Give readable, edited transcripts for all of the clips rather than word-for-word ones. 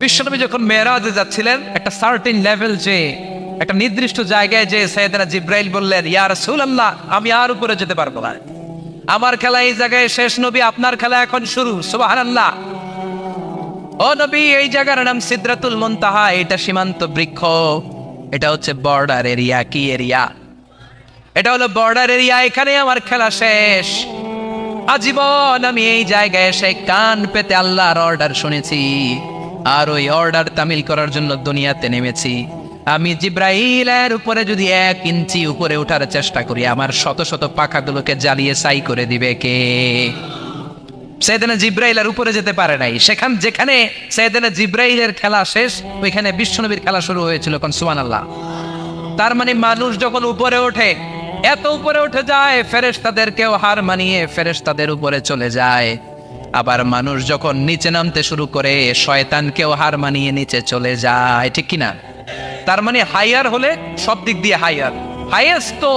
বিশ্বনবী যখন মেরাজে যাচ্ছিলেন একটা সার্টেন লেভেল যে একটা নির্দিষ্ট জায়গায় যে সাইয়েদনা জিব্রাইল বললেন, ইয়া রাসূলুল্লাহ, আমি আর উপরে যেতে পারবো না, আমার খেলা এই জায়গায় শেষ, নবী আপনার খেলা এখন শুরু। সুবহানাল্লাহ। ও নবী, এই জায়গার নাম সিদরাতুল মুনতাহা, এটা সীমান্ত বৃক্ষ, এটা হচ্ছে বর্ডার এরিয়া। কি এরিয়া? এটা হলো বর্ডার এরিয়া, এখানে আমার খেলা শেষ। আজীবন আমি এই জায়গায় এসে কান পেতে আল্লাহর অর্ডার শুনেছি, আর ওই অর্ডার তামিল করার জন্য দুনিয়াতে নেমেছি। আমি জিব্রাইলের উপরে যদি 1 ইঞ্চি উপরে ওঠার চেষ্টা করি, আমার শত শত পাখাগুলোকে জ্বালিয়ে ছাই করে দিবে কে? সাইয়েদনা জিব্রাইল আর উপরে যেতে পারে নাই। যেখানে সাইয়েদনা জিব্রাইলের খেলা শেষ, ওইখানে বিশ্বনবীর খেলা শুরু হয়েছিল। কোন সুবহানাল্লাহ। তার মানে মানুষ যখন উপরে ওঠে, এত উপরে উঠে যায়, ফেরেশতাদেরকেও হার মানিয়ে ফেরেশতাদের উপরে চলে যায়। আবার মানুষ যখন নিচে নামতে শুরু করে, শয়তানকেও হার মানিয়ে নিচে চলে যায়। ঠিক কিনা? তার মানে হাইয়ার হলে সব দিক দিয়ে হাইয়ার, হাইয়েস্ট তো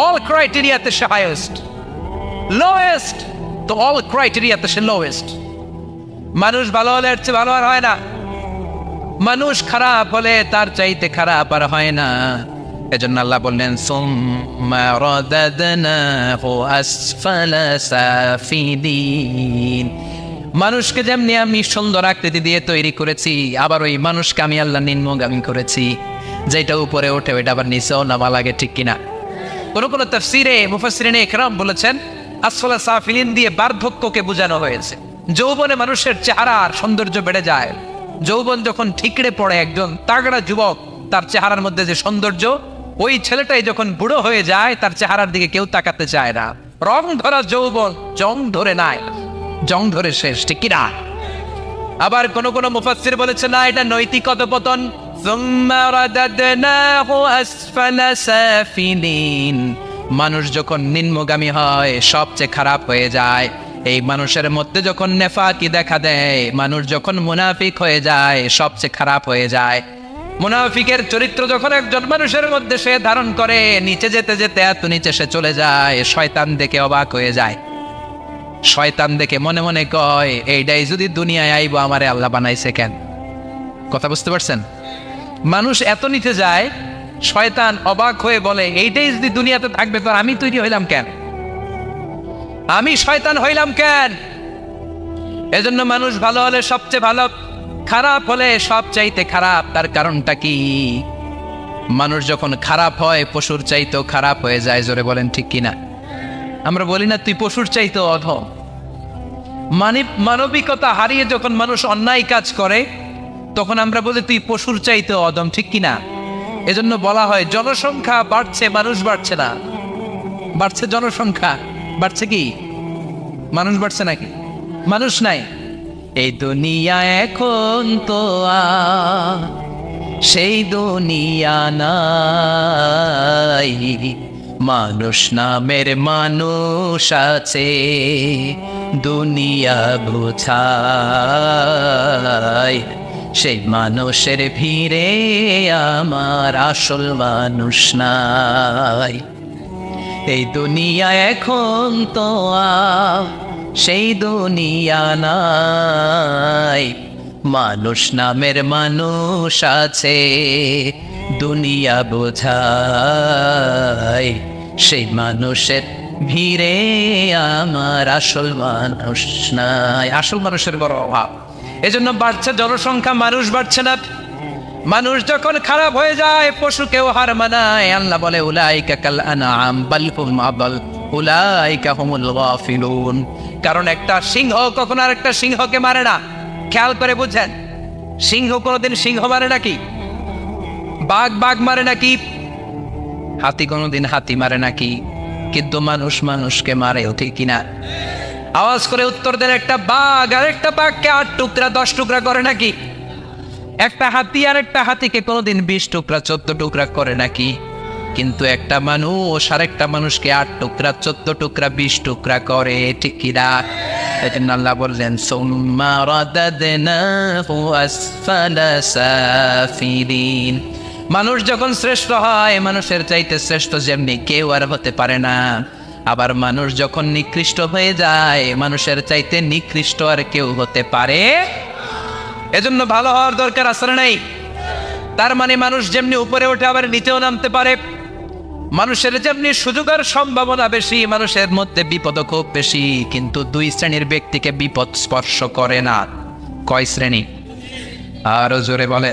অল ক্রাইটেরিয়াতে সে হাইয়েস্ট, লোয়েস্ট তো অল ক্রাইটেরিয়াতে সে লোয়েস্ট। মানুষ ভালো হলে এর চেয়ে ভালো আর হয় না, মানুষ খারাপ হলে তার চাইতে খারাপ আর হয় না। এজন্য আল্লাহ বললেন, সুম্মা রাদাদনাহু আসফালা সাফিলিন। মানুষকে যেমনি আমি সুন্দর আকৃতি দিয়ে তৈরি করেছি, আবার ওই মানুষকে আমি আল্লাহ নিম্নগামী করেছি। যেটা উপরে ওঠে ওইটা আবার নিচেও নামা লাগে। ঠিক কিনা? কোন কোন তাফসীরে মুফাসসিরিনে ইকরাম বলেছেন, আসফালা সাফিলিন দিয়ে বার্ধক্যকে বোঝানো হয়েছে। যৌবনে মানুষের চেহারার সৌন্দর্য বেড়ে যায়। যৌবন যখন ঠিকরে পড়ে, একজন তাগড়া যুবক, তার চেহারার মধ্যে যে সৌন্দর্য, ওই ছেলেটাই যখন বুড়ো হয়ে যায়, তার চেহারার দিকে কেউ তাকাতে চায় না। রং ধরা যৌবন জং ধরে নাই, জং ধরে শেষ। ঠিক কিনা? আবার কোন কোন মুফাসসির বলেছে, না, এটা নৈতিক অধঃপতন। সুম্মা রাদাদনাহু আসফালা সাফিলিন। মানুষ যখন নিম্নগামী হয়, সবচেয়ে খারাপ হয়ে যায়। এই মানুষের মধ্যে যখন নেফাকি দেখা দেয়, মানুষ যখন মুনাফিক হয়ে যায়, সবচেয়ে খারাপ হয়ে যায়। মুনাফিকের চরিত্র যখন একজন মানুষের মধ্যে সে ধারণ করে, নিচে যেতে যেতে এত নিচে সে চলে যায়, শয়তান দেখে অবাক হয়ে যায়। শয়তান দেখে মনে মনে কয়, এইটাই যদি দুনিয়ায় আইবো, আমারে আল্লাহ বানাইছে কেন? কথা বুঝতে পারছেন? মানুষ এত নিচে যায়, শয়তান অবাক হয়ে বলে, এইটাই যদি দুনিয়াতে থাকবে, তো আমি তৈরি হইলাম কেন? আমি শয়তান হইলাম কেন? এজন্য মানুষ ভালো হলে সবচেয়ে ভালো, খারাপ হলে সবচাইতে খারাপ। তার কারণটা কি? মানুষ যখন খারাপ হয়, পশুর চাইতেও খারাপ হয়ে যায়। জোরে বলেন ঠিক কিনা? আমরা বলি না, তুই পশুর চাইতেও অধম। মানবিকতা হারিয়ে যখন মানুষ অন্যায় কাজ করে, তখন আমরা বলি তুই পশুর চাইতেও অধম। ঠিক কিনা? এজন্য বলা হয়, জনসংখ্যা বাড়ছে, মানুষ বাড়ছে না। বাড়ছে জনসংখ্যা, বাড়ছে কি মানুষ? বাড়ছে নাকি? মানুষ নাই। এই দুনিয়া এখন তো সেই দুনিয়া নাই, মানুষ নামের মানুষ আছে, দুনিয়া বোঝায়। সেই মানুষের ভিড়ে আমার আসল মানুষ নাই। এই দুনিয়া এখন তো সেই দুনিয়া নাই, মানুষ নামের মানুষ আছে, দুনিয়া বোঝায়। সেই মানুষের ভিড়ে আমার আসল মানুষ নাই। আসল মানুষের বড় অভাব। এজন্য বাড়ছে জনসংখ্যা, মানুষ বাড়ছে না। মানুষ যখন খারাপ হয়ে যায়, পশুকেও হার মানায়। আল্লাহ বলে, উলাইকা কাল আনআম বাল হুম আদাল উলাইকা হুমুল গাফিলুন। কারণ একটা সিংহ কখনো আর একটা সিংহকে মারে না। খেয়াল করে বুঝেন, সিংহ কোনোদিন সিংহ মারে নাকি? বাঘ বাঘ মারে নাকি? হাতি কোনোদিন হাতি মারে নাকি? কিন্তু মানুষ মানুষকে মারে। ঠিক কিনা? আওয়াজ করে উত্তর দেন, একটা বাঘ আর একটা বাঘকে 8 টুকরা 10 টুকরা করে নাকি? একটা হাতি আর একটা হাতিকে কোনোদিন 20 টুকরা 14 টুকরা করে নাকি? কিন্তু একটা মানুষ আর একটা মানুষকে 8 টুকরা 14 টুকরা 20 টুকরা করে। ঠিক কিনা? এজন্য আল্লাহ বললেন, সুম্মা রাদাদনাহু আসফালা সাফিলিন। মানুষ যখন শ্রেষ্ঠ হয়, মানুষের চাইতে শ্রেষ্ঠ যেমনি কেউ আর হতে পারে না। আবার মানুষ যখন নিকৃষ্ট হয়ে যায়, মানুষের চাইতে নিকৃষ্ট আর কেউ হতে পারে এজন্য ভালো হওয়ার দরকার আছে না নাই? তার মানে মানুষ যেমনি উপরে ওঠে আবার নিচেও নামতে পারে। মানুষের যেমনি সুযোগ আর সম্ভাবনা বেশি, মানুষের মধ্যে বিপদ খুব বেশি, কিন্তু দুই শ্রেণীর ব্যক্তিকে বিপদ স্পর্শ করে না। কয় শ্রেণী? আরো জোরে বলে।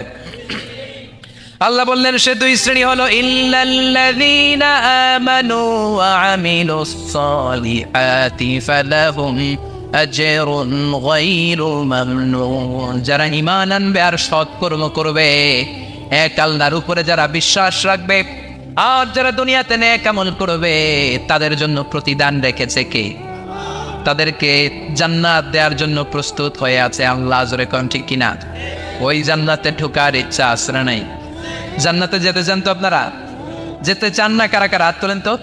আল্লাহ বললেন সে দুই শ্রেণী হলো ইল্লাল্লাযীনা আমানু ওয়া আমিলুস সালিহাতি ফালাহুম আজরুন গায়রু মামনুন। যারা ঈমান আনবে আর সৎকর্ম করবে, এক আল্লাহর উপরে যারা বিশ্বাস রাখবে, আর যারা দুনিয়াতে নেক আমল করবে, তাদের জন্য প্রতিদান রেখেছে কে? তাদেরকে জান্নাত দেওয়ার জন্য প্রস্তুত হয়ে আছে আল্লাহ। জোরে কোন ঠিক কিনা? ওই জান্নাতে ঢোকার ইচ্ছা আছে না নাই? জান্নাতে যেতে চান তো আপনারা? যেতে চান না কারা কারা? হাত তোলেন তো।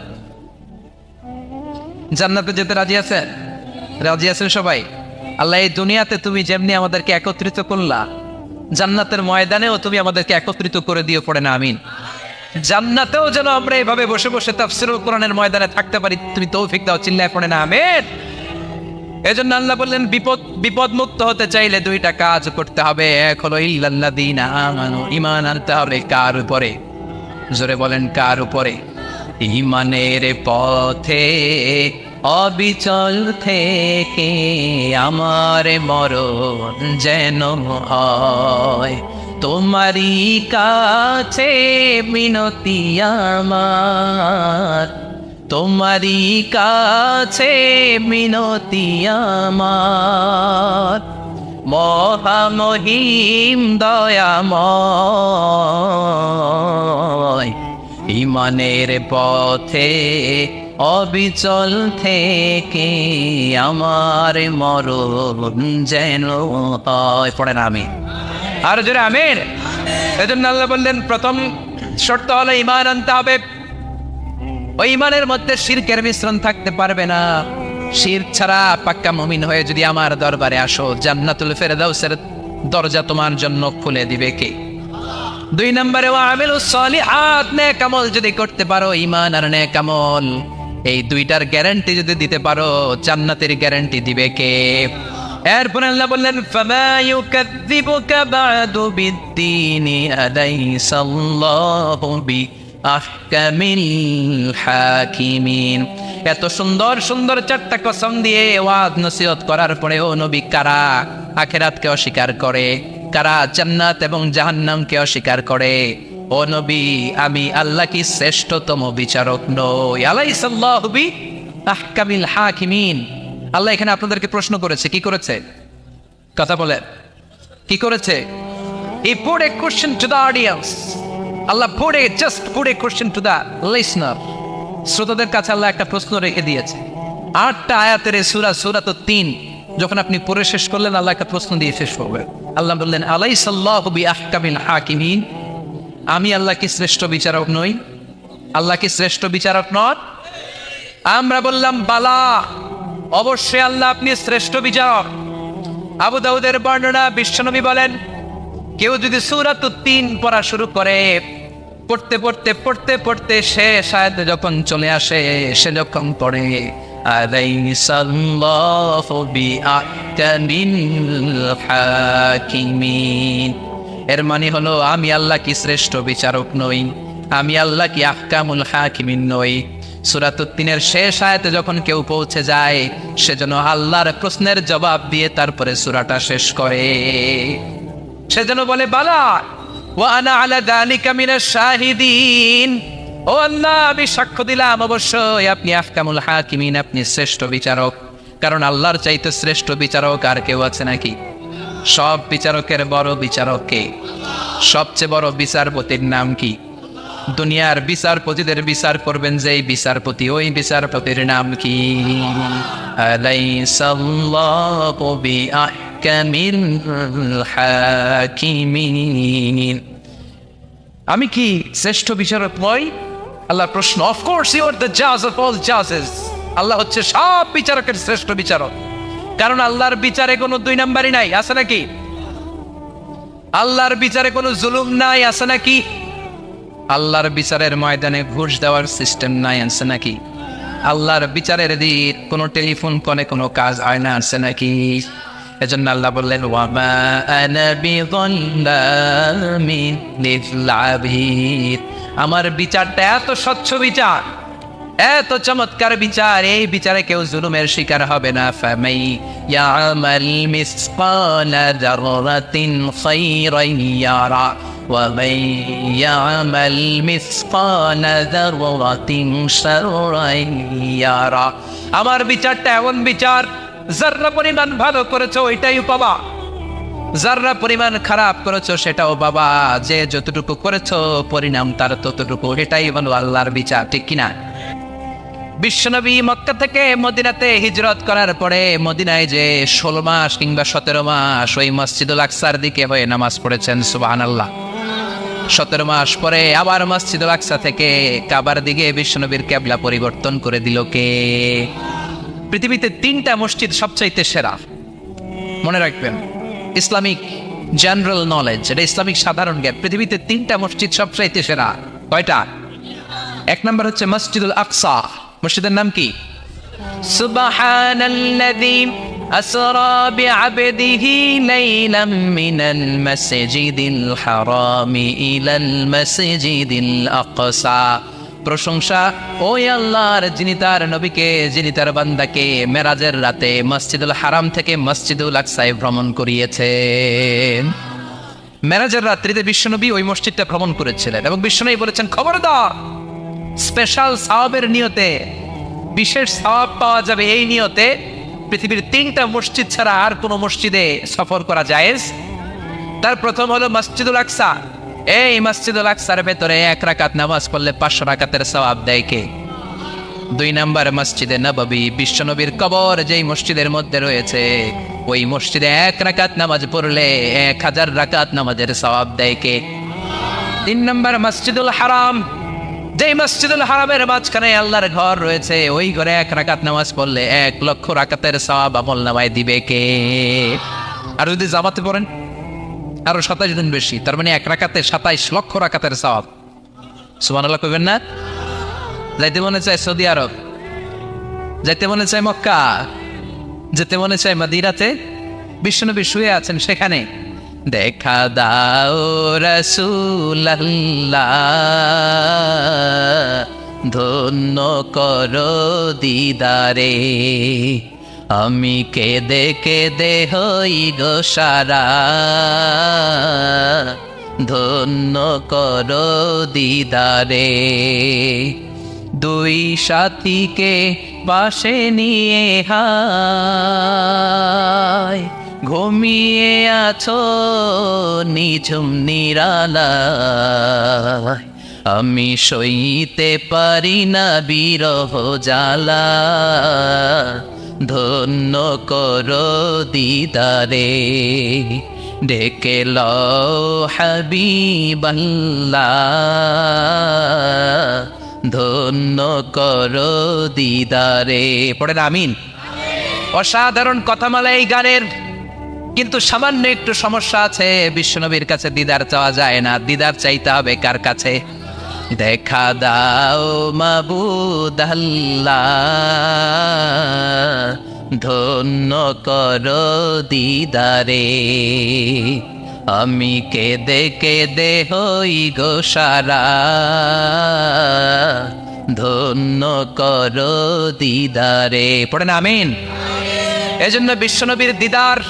জান্নাতে যেতে রাজি আছেন? রাজি আছেন সবাই? আল্লাহ এই দুনিয়াতে তুমি যেমনি আমাদেরকে একত্রিত করলা, জান্নাতের ময়দানেও তুমি আমাদেরকে একত্রিত করে দিও, পড়ে না আমিন। জান্নাতেও যেন আমরা এইভাবে বসে বসে তাফসীরুল কোরআনের ময়দানে থাকতে পারি, তুমি তৌফিক দাও, চিল্লায় পড়ে না আমিন। এজন্য আল্লাহ বললেন বিপদ মুক্ত হতে চাইলে দুইটা কাজ করতে হবে। এক হলো ইল্লাল্লাযীনা আমানু, ঈমান আনতে হবে। কার উপরে? জোরে বলেন কার উপরে? ঈমানের পথে অবিচল থেকে আমার মরণ যেন হয়, তোমারই কাছে মিনতি আমার, তোমারই কাছে মিনতি আমার, মহামহিম দয়াময়। ঈমানের পথে অবিচল থেকে আমার মরণ যেন হয়, পড়েন আমি আর জোরে আমিন। এজন্য আল্লাহ বললেন প্রথম শর্ত হলো ঈমান আনতে হবে। ওই ঈমানের মধ্যে শিরকের মিশ্রণ থাকতে পারবে না। শিরক ছাড়া পাক্কা মুমিন হয়ে যদি আমার দরবারে আসো, জান্নাতুল ফেরদাউসের দরজা তোমার জন্য খুলে দিবে কে? দুই নম্বরে ওয়া আমিলুস সালিহাত, নেক আমল যদি করতে পারো, ঈমান আর নেক আমল, এই দুইটার গ্যারান্টি যদি দিতে পারো, জান্নাতের গ্যারান্টি দিবে কে? এরপর আল্লাহ বললেন ফামা ইউকাযযিবুকা বা'দু বিদ্দীনি আলাইসাল্লাহু বিআহকামিল হাকিমিন। এত সুন্দর সুন্দর চারটা কসম দিয়ে ওয়াজ নসিহত করার পরে ও নবী, কারা আখিরাতকে অস্বীকার করে, কারা জান্নাত এবং জাহান্নামকে অস্বীকার করে, ও নবী আমি আল্লাহ কি শ্রেষ্ঠতম বিচারক নই? আলাইসাল্লাহু বিআহকামিল হাকিমিন। আল্লাহ এখানে আপনাদেরকে প্রশ্ন করেছে, কি করেছে? কথা বলে কি করেছে? He put a question to the audience. Allah just put a question to the listener. শ্রোতাদের কাছে আল্লাহ একটা প্রশ্ন রেখে দিয়েছে। 8টা আয়াতের সূরা তো 3, যখন আপনি পড়ে শেষ করলেন আল্লাহ একটা প্রশ্ন দিয়ে শেষ করবেন। আল্লাহ বললেন আলাইসাল্লাহু বিআহকামিল হাকিমিন, আমি আল্লাহ কি শ্রেষ্ঠ বিচারক নই? আল্লাহ কি শ্রেষ্ঠ বিচারক নন? আমরা বললাম বালা, অবশ্যই আল্লাহ আপনি শ্রেষ্ঠ বিচারক। আবু দাউদের বর্ণনা, বিশ্বনবী বলেন কেউ যদি সূরা 3 পড়া শুরু করে, পড়তে পড়তে পড়তে পড়তে শেষ আয়াতে যখন চলে আসে, সে যখন পড়ে আলাইসাল্লাহু বিআহকামিল হাকিমিন, এর মানে হলো আমি আল্লাহ কি শ্রেষ্ঠ বিচারক নই, আমি আল্লাহ কি আহকামুল হাকিমিন নই। সূরা 3 শেষ আয়াতে যখন কেউ পৌঁছে যায়, সেজন্য আল্লাহর প্রশ্নের জবাব দিয়ে তারপরে সূরাটা শেষ করে। সেজন্য বলে বালা ওয়া আনা আলা যালিকা মিনাশ শাহিদিন, ও আল্লাহ আমি সাক্ষ্য দিলাম অবশ্যই আপনি আহকামুল হাকিমিন, আপনি শ্রেষ্ঠ বিচারক। কারণ আল্লাহর চাইতে শ্রেষ্ঠ বিচারক আর কেউ আছে নাকি? সব বিচারকের বড় বিচারক কে? সবচেয়ে বড় বিচারপতির নাম কি? দুনিয়ার বিচারপতিদের বিচার করবেন যেই বিচারপতি, ওই বিচারপতির নাম কি? আলাইসাল্লাহু বিআহকামিল হাকিমিন, আমি কি শ্রেষ্ঠ বিচারক নই? আল্লাহর প্রশ্ন। অফকোর্স ইউ আর দ্য জাজ অফ অল জাজেস, আল্লাহ হচ্ছে সব বিচারকের শ্রেষ্ঠ বিচারক। কারণ আল্লাহর বিচারে কোনো 2 নাম্বারই নাই, আছে নাকি? আল্লাহর বিচারে কোনো জুলুম নাই, আছে নাকি? আল্লাহর বিচারের ময়দানে ঘুষ দেওয়ার সিস্টেম নাই, আছে নাকি? আল্লাহর বিচারের দিন কোনো টেলিফোন কলে কোনো কাজ হয় না, আছে নাকি? এজন্য আল্লাহ বললেন ওয়ামা আনা বিযাল্লামিন লিল আবিদ, আমার বিচারটা এত স্বচ্ছ বিচার, এত চমৎকার বিচার, এই বিচারে কেউ জুলুমের শিকার হবে না। ফামাই ইয়ামাল মিসকালা যাররাতিন খায়রান ইয়ারা ওয়া মান ইয়ামাল মিসকালা যাররাতিন শাররান ইয়ারা। আমার বিচারটা এমন বিচার, যাররা পরিমাণ ভালো করেছো ওইটাই পাবা, যাররা পরিমাণ খারাপ করেছো সেটাও বাবা, যে যতটুকু করেছো পরিণাম তার ততটুকু, এটাই হলো আল্লাহর বিচার, ঠিক কিনা? বিশ্বনবী মক্কা থেকে মদিনাতে হিজরত করার পরে মদিনায় যে 16 মাস কিংবা 17 মাস ওই মসজিদুল আকসার দিকে হয়ে নামাজ পড়েছেন, সুবহানাল্লাহ। 17 মাস পরে আবার মসজিদুল আকসা থেকে কাবার দিকে বিশ্বনবীর কিবলা পরিবর্তন করে দিল কে? পৃথিবীতে 3টা মসজিদ সবচাইতে সেরা, মনে রাখবেন, ইসলামিক জেনারেল নলেজ, এটা ইসলামিক সাধারণ জ্ঞান। পৃথিবীতে 3টা মসজিদ সবচাইতে সেরা। কয়টা? 1 নম্বর হচ্ছে মসজিদুল আকসা। মসজিদের নাম কি? সুবহানাল্লাযী আসরা বিআবদিহি লাইলাম মিনাল মাসজিদিল হারামি ইলাল মাসজিদিল আকসা। প্রশংসা ওই আল্লাহর যিনি তার নবীকে, যিনি তার বান্দাকে মেরাজের রাতে মসজিদুল হারাম থেকে মসজিদুল আকসায় ভ্রমণ করিয়েছেন। মেরাজের রাত্রিতে বিশ্বনবী ওই মসজিদটা ভ্রমণ করেছিলেন এবং বিশ্বনবী বলেছেন, খবরদার, স্পেশাল সওয়াবের নিয়তে, বিশেষ সওয়াব পাওয়া যাবে এই নিয়তে পৃথিবীর 3টা মসজিদ ছাড়া আর কোনো মসজিদে সফর করা জায়েজ। তার প্রথম হলো মসজিদুল আকসা। এই মসজিদুল আকসার ভেতরে 1 রাকাত নামাজ পড়লে 500 রাকাতের সওয়াব দেয় কে? 2 নম্বর মসজিদে নববী, বিশ্বনবীর কবর যেই মসজিদের মধ্যে রয়েছে, ওই মসজিদে 1 রাকাত নামাজ পড়লে 1000 রাকাত নামাজের সওয়াব দেয় কে? 3 নম্বর মসজিদুল হারাম, যেই মসজিদুল হারামের মাঝখানে আল্লাহর ঘর রয়েছে, ওই ঘরে 1 রাকাত নামাজ পড়লে 1 লক্ষ রাকাতের সওয়াব আমল নামায় দিবে কে? আর যদি জামাতে পড়েন আরো 27 দিন বেশি, তার মানে 1 রাকাতে 27 লক্ষ রাকাতের সওয়াব। সুবহানাল্লাহ কইবেন না? যাইতে মনে চায় সৌদি আরব, যাইতে মনে চায় মক্কা, যেতে মনে চায় মদিনাতে, বিশ্বনবী শুয়ে আছেন সেখানে। দেখা দাও রাসূলুল্লাহ, ধন্য করো দিদারে, আমি কেঁদে কেঁদে হই গো সারা, ধন্য করো দিদারে। 2 সাথীকে পাশে নিয়ে হায় ঘুমিয়ে আছো নিঝুম নিরালায়, আমি সইতে পারি না বিরহ জ্বালা, ধন্য করো দিদারে, ডেকে লও হাবিবাল্লাহ, ধন্য করো দিদারে। পড়েন আমিন। অসাধারণ কথামালা এই গানের, কিন্তু সামান্য একটু সমস্যা আছে, বিশ্বনবীর কাছে দিদার চাওয়া যায় না, দিদার চাইতে হবে কার কাছে? দেখা দাও মাবুদ আল্লাহ, ধন্য করো দিদারে, আমি কেঁদে কেঁদে হই গো সারা, ধন্য করো দিদারে। পড়েন আমিন। এজন্য বিশ্বনবীর দিদার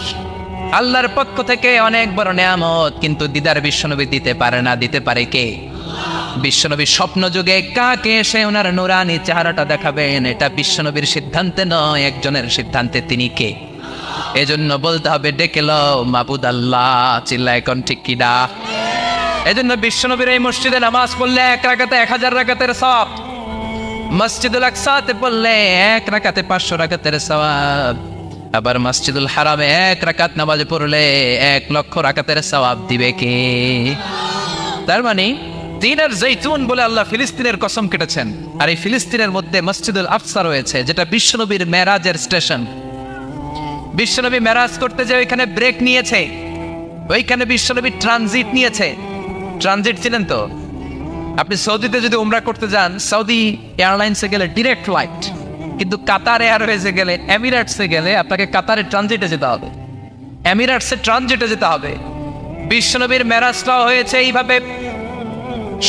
আল্লাহর পক্ষ থেকে অনেক বড় নেয়ামত, কিন্তু দিদার বিশ্বনবী দিতে পারে না। দিতে পারে কে? বিশ্বনবী স্বপ্ন যুগে কাকে এসে ওনার নুরানি চেহারাটা দেখাবেন, এটা বিশ্বনবীর সিদ্ধান্তে নয়, একজনের সিদ্ধান্তে। তিনি কে? এজন্য বলতে হবে ডেকে লও মাবুদ আল্লাহ। চিল্লা এখন ঠিক কিনা? এজন্য বিশ্বনবীর এই মসজিদে নামাজ পড়লে 1 রাকাতে 1000 রাকাতের সওয়াব, মসজিদুল আকসাতে পড়লে 1 রাকাতে 500 রাকাতের সওয়াব, আবার মসজিদুল হারামে 1 রাকাত নামাজ পড়লে 1 লক্ষ রাকাতের সওয়াব দিবে কে? তার মানে তিনের জৈতুন বলে আল্লাহ ফিলিস্তিনের কসম কেটেছেন, আর এই ফিলিস্তিনের মধ্যে মসজিদুল আকসা রয়েছে, যেটা বিশ্বনবীর মেরাজের স্টেশন। বিশ্বনবী মেরাজ করতে যে ওইখানে ব্রেক নিয়েছে, ওইখানে বিশ্বনবী ট্রানজিট নিয়েছে। ট্রানজিট ছিলেন তো? আপনি সৌদিতে যদি উমরা করতে যান, সৌদি এয়ারলাইন্সে গেলে ডিরেক্ট ফ্লাইট, কিন্তু কাতার এয়ারওয়েজে গেলে, এমিরেটসে গেলে আপনাকে কাতারে ট্রানজিটে যেতে হবে। এমিরেটসে ট্রানজিটে যেতে হবে। বিশ্বনবীর মেরাজটাও হয়েছে এইভাবে,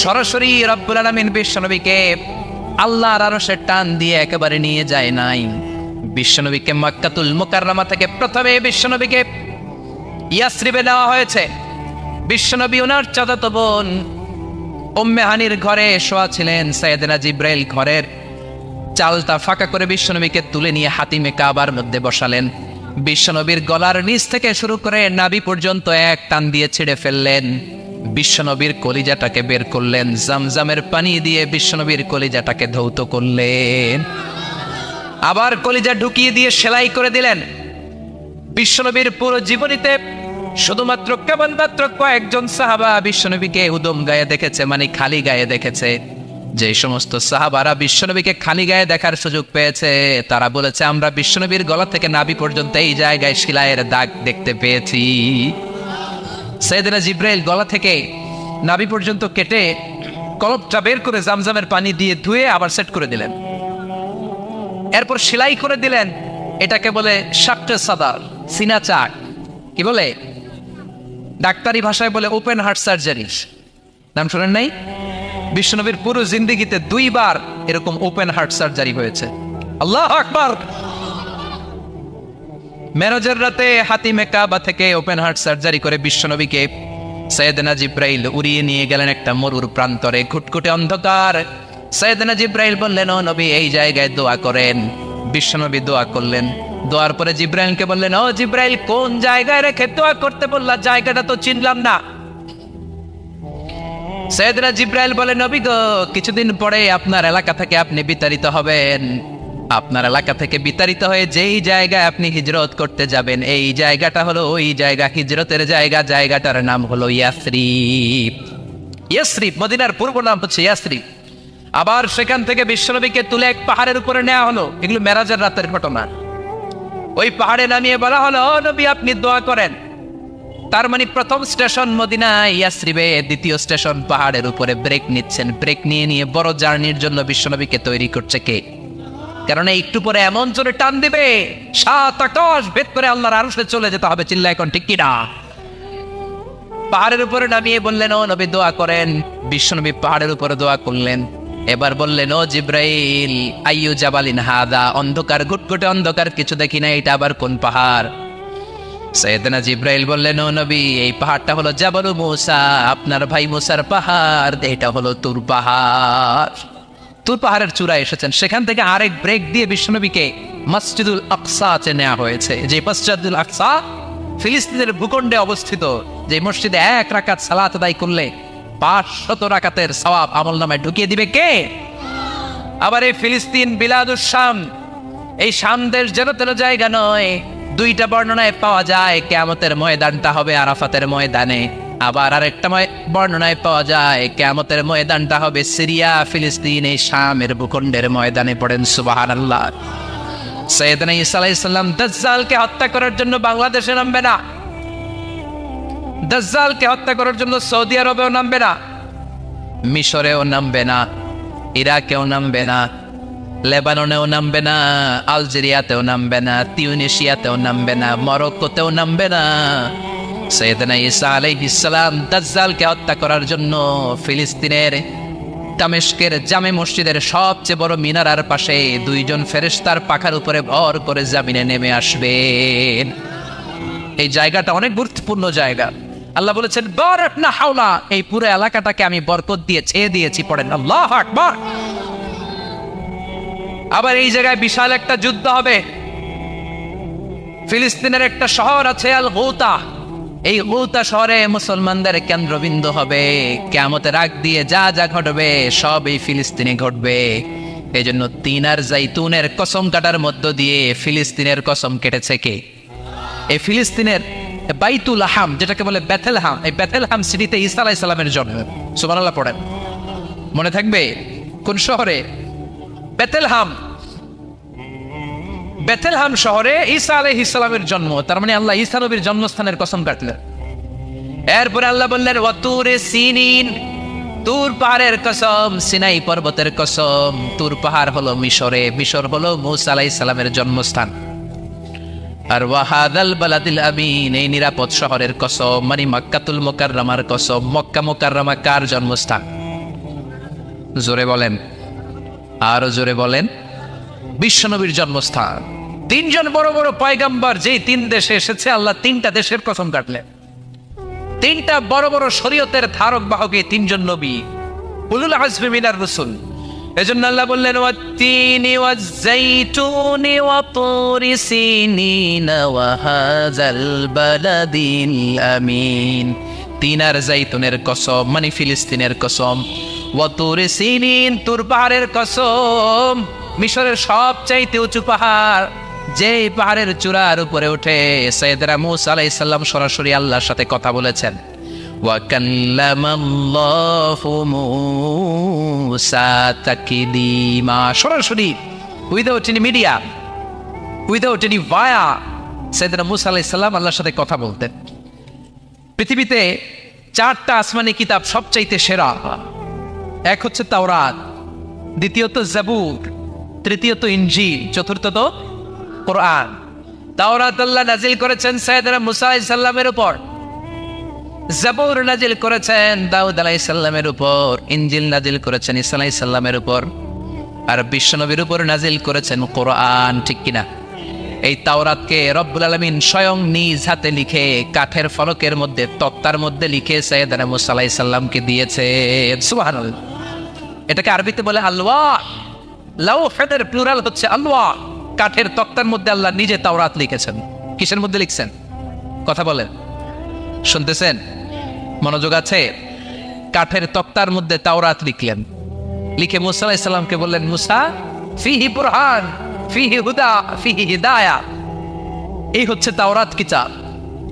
সরাসরি রব্বুল আলামিন বিশ্বনবীকে আল্লাহর আরশের টান দিয়ে একেবারে নিয়ে যায় নাই। বিশ্বনবীকে মক্কাতুল মুকাররমা থেকে প্রথমে বিশ্বনবীকে ইয়াসরিবে নেওয়া হয়েছে। বিশ্বনবী ওনার চাচাতো বোন উম্মে হানির ঘরে শোয়া ছিলেন। সাইয়েদনা জিব্রাইল ঘরের চালটা ফাঁকা করে বিশ্বনবীকে তুলে নিয়ে হাতিমে কাবার মধ্যে বসালেন। বিশ্বনবীর গলার নিচ থেকে শুরু করে নাভি পর্যন্ত এক টান দিয়ে ছিঁড়ে ফেললেন। বিশ্বনবীর কলিজাটাকে বের করলেন, জামজামের পানি দিয়ে বিশ্বনবীর কলিজাটাকে ধৌত করলেন, আবার কলিজা ঢুকিয়ে দিয়ে সেলাই করে দিলেন। বিশ্বনবীর পুরো জীবনীতে শুধুমাত্র কেবলমাত্র কয়েকজন সাহাবা বিশ্বনবীকে উদম গায়ে দেখেছে, মানে খালি গায়ে দেখেছে। যে সমস্ত সাহাবারা বিশ্বনবীকে খালি গায়ে দেখার সুযোগ পেয়েছে, তারা বলেছে আমরা বিশ্বনবীর গলা থেকে নাভি পর্যন্ত এই জায়গায় সেলাইয়ের দাগ দেখতে পেয়েছি। সাইয়েদনা জিব্রাইল গলা থেকে নাভি পর্যন্ত কেটে কলবটা বের করে জামজামের পানি দিয়ে ধুয়ে আবার সেট করে দিলেন। এরপর সেলাই করে দিলেন। এটাকে বলে শাক্কে সাদার, সিনা চাক। কি বলে? ডাক্তারি ভাষায় বলে ওপেন হার্ট সার্জারি। নাম শুনেন নাই? বিশ্বনবীর পুরো জিন্দেগিতে 2 বার এরকম ওপেন হার্ট সার্জারি হয়েছে। আল্লাহু আকবার। মেরাজের রাতে হাতিমে কাবা থেকে ওপেন হার্ট সার্জারি করে বিশ্বনবীকে সাইয়েদনা জিব্রাইল উড়িয়ে নিয়ে গেলেন একটা মরুর প্রান্তরে, ঘুটঘুটে অন্ধকার। সাইয়েদনা জিব্রাইল বললেন, ও নবী এই জায়গায় দোয়া করেন। বিশ্বনবী দোয়া করলেন। দোয়ার পরে জিব্রাইলকে বললেন, ও জিব্রাইল কোন জায়গায় রেখে দোয়া করতে বললা? জায়গাটা তো চিনলাম না। সাইয়েদনা জিব্রাইল বলেন, নবী গো, কিছুদিন পরে আপনার এলাকা থেকে আপনি বিতাড়িত হবেন। আপনার এলাকা থেকে বিতাড়িত হয়ে যেই জায়গায় আপনি হিজরত করতে যাবেন, এই জায়গাটা হলো ওই জায়গা, হিজরতের জায়গা। জায়গাটার নাম হলো ইয়াসরিব। ইয়াসরিব মদিনার পূর্ব নাম হচ্ছে ইয়াসরিব। আবার সেখান থেকে বিশ্বনবীকে তুলে এক পাহাড়ের উপরে নেওয়া হলো। এগুলো মেরাজের রাতের ঘটনা। ওই পাহাড়ে নামিয়ে বলা হলো, ও নবী আপনি দোয়া করেন। তার মানে প্রথম স্টেশন মদিনা, ইয়াসরিবে দ্বিতীয় স্টেশন পাহাড়ের উপরে ব্রেক নিচ্ছেন। ব্রেক নিয়ে বড় জার্নির জন্য বিশ্বনবীকে তৈরি করছে কে? কারণ একটু পরে এমন জোরে টান দিবে 7 আকাশ ভেদ করে আল্লাহর আরশে চলে যেতে হবে। চিল্লা এখন ঠিক কিনা? পাহাড়ের উপরে নামিয়ে বললেন, ও নবী দোয়া করেন। বিশ্বনবী পাহাড়ের উপরে দোয়া করলেন। এবার বললেন, ও জিব্রাইল আইয়ু জাবালিন হাদা, অন্ধকার, ঘুটঘুটে অন্ধকার, কিছু দেখি না, এটা আবার কোন পাহাড়? সাইয়েদনা জিব্রাইল বললেন, ও নবী এই পাহাড়টা হলো জাবালু মুসা, আপনার ভাই মুসার পাহাড়। এটা হলো তুর পাহাড়। তুর পাহাড়ের চূড়ায় এসেছেন। সেখান থেকে আরেক ব্রেক দিয়ে বিশ্বনবীকে মসজিদুল আকসাতে নেওয়া হয়েছে। যে মসজিদুল আকসা ফিলিস্তিনের ভূখণ্ডে অবস্থিত, যে মসজিদে 1 রাকাত সালাত আদায় করলে 500 রাকাতের সওয়াব আমলনামায় ঢুকিয়ে দিবে কে? আবার এই ফিলিস্তিন বিলাদুস শাম, এই শাম দেশ যেন তেন জায়গা নয়। 2টা বর্ণনায় পাওয়া যায় কিয়ামতের ময়দানটা হবে আরাফাতের ময়দানে। আবার আরেকটা বর্ণনায় পাওয়া যায় কিয়ামতের ময়দানটা হবে সিরিয়া, ফিলিস্তিন, এই শামের ভূখণ্ডের ময়দানে। পড়েন সুবহানাল্লাহ। সাইয়েদনা ঈসা আলাইহিস সালাম দাজ্জালকে হত্যা করার জন্য বাংলাদেশে নামবে না। দাজ্জালকে হত্যা করার জন্য সৌদি আরবেও নামবে না, মিশরেও নামবে না, ইরাকেও নামবে না, লেবাননেও নামবে না, আলজেরিয়াতেও নামবে না, তিউনিসিয়াতেও নামবে না, মরক্কোতেও নামবে না। সাইয়েদনা ঈসা আলাইহিস সালাম দাজ্জালকে হত্যা করার জন্য ফিলিস্তিনের দামেস্কের জামে মসজিদের সবচেয়ে বড় মিনারার পাশে 2 জন ফেরেশতার পাখার উপরে ভর করে জমিনে নেমে আসবেন। এই জায়গাটা অনেক গুরুত্বপূর্ণ জায়গা। আল্লাহ বলেছেন, বারাকনা হাওলা, এই পুরো এলাকাটাকে আমি বরকত দিয়ে ছেয়ে দিয়েছি। পড়েন আল্লাহু আকবার। আবার এই জায়গায় বিশাল একটা যুদ্ধ হবে। ফিলিস্তিনের একটা শহর আছে আল গৌতা। এই গৌতা শহরে মুসলমানদের কেন্দ্রবিন্দু হবে। কিয়ামতের আগ দিয়ে যা যা ঘটবে সব এই ফিলিস্তিনে ঘটবে। এই জন্য তিন আর জাইতুনের কসম কাটার মধ্য দিয়ে ফিলিস্তিনের কসম কেটেছে কে? এই ফিলিস্তিনের বাইতুল হাম, যেটাকে বলে বেথেলহাম, এই বেথেলহাম সিটিতে ঈসা আলাইহিস সালামের জন্ম। সুবহানাল্লাহ পড়েন। মনে থাকবে কোন শহরে? বেথেলহাম। বেথেলহাম শহরে ঈসা আলাইহিস সালামের জন্ম। তার মানে আল্লাহ ঈসা নবীর জন্মস্থানের কসম কাটলেন। এরপরে আল্লাহ বললেন, ওয়াতুরে সিনিন, তুর পাহাড়ের কসম, সিনাই পর্বতের কসম। তুর পাহাড় হলো মিশরে, মিশর হলো মূসা আলাইহিস সালামের জন্মস্থান। আর ওয়াহাদাল বালাদিল আমিন, এই নিরাপদ শহরের কসম, মানে মক্কাতুল মুকাররমার কসম। মক্কা মুকাররমা কার জন্মস্থান? জোরে বলেন, আরো জোরে বলেন। বিশ্বনবীর জন্মস্থান। তিনজন বড় বড় পয়গাম্বর যেই তিন দেশে এসেছে, আল্লাহ তিনটা দেশের কসম কাটলেন। তিনটা বড় বড় শরীয়তের ধারক বাহক এই তিনজন নবী, উলুল আজমি মিনার রাসূল। এজন্য আল্লাহ বললেন ওয়াত্তিনি ওয়াজ-যাইতুনি ওয়া তুরি সিনিন ওয়া হাযাল বালাদিল আমিন। তিন আর জাইতুনের কসম, মানে ফিলিস্তিনের কসম। ওয়া তুরি সিনিন, তুর পাহাড়ের কসম, মিশরের সবচাইতে উঁচু পাহাড়, যেই পাহাড়ের চূড়ার উপরে উঠে সাইয়েদনা মূসা আলাইহিস সালাম সরাসরি আল্লাহর সাথে কথা বলেছেন। ওয়া কাল্লামাল্লাহু মূসা তাকলিমা, সরাসরি, without any media, without any via, সাইয়েদনা মূসা আলাইহিস সালাম আল্লাহর সাথে কথা বলতেন। পৃথিবীতে চারটা আসমানি কিতাব সবচাইতে সেরা। এক হচ্ছে তাওরাত, দ্বিতীয়ত জাবুর, তৃতীয়ত ইনজিল, চতুর্থত কোরআন। তাওরাত আল্লাহ নাজিল করেছেন সাইয়েদনা মূসা আলাইহিস সালামের উপর, জাবুর নাজিল করেছেন দাউদ আলাইহিস সালামের উপর, ইনজিল নাজিল করেছেন ঈসা আলাইহিস সালামের উপর, আর বিশ্বনবীর উপর নাজিল করেছেন কোরআন, ঠিক কিনা? এই তাওরাতকে রব্বুল আলামিন স্বয়ং নিজ হাতে লিখে কাঠের ফলকের মধ্যে, তক্তার মধ্যে লিখে সাইয়েদনা মূসা আলাইহিস সালামকে দিয়েছে। সুবহানাল্লাহ। এটাকে আরবিতে বলে আলওয়াহ। লাউহের প্লুরাল হচ্ছে আলওয়াহ। কাঠের তক্তার মধ্যে আল্লাহ নিজে তাওরাত লিখেছেন। কিসের মধ্যে লিখছেন? কথা বলেন, শুনতেছেন? মনোযোগ আছে? কাঠের তক্তার মধ্যে তাওরাত লিখলেন, লিখে মূসা আলাইহিস সালামকে বললেন, মূসা, ফিহি বুরহান, ফিহি হুদা, ফিহি হিদায়া। এই হচ্ছে তাওরাত কিতাব,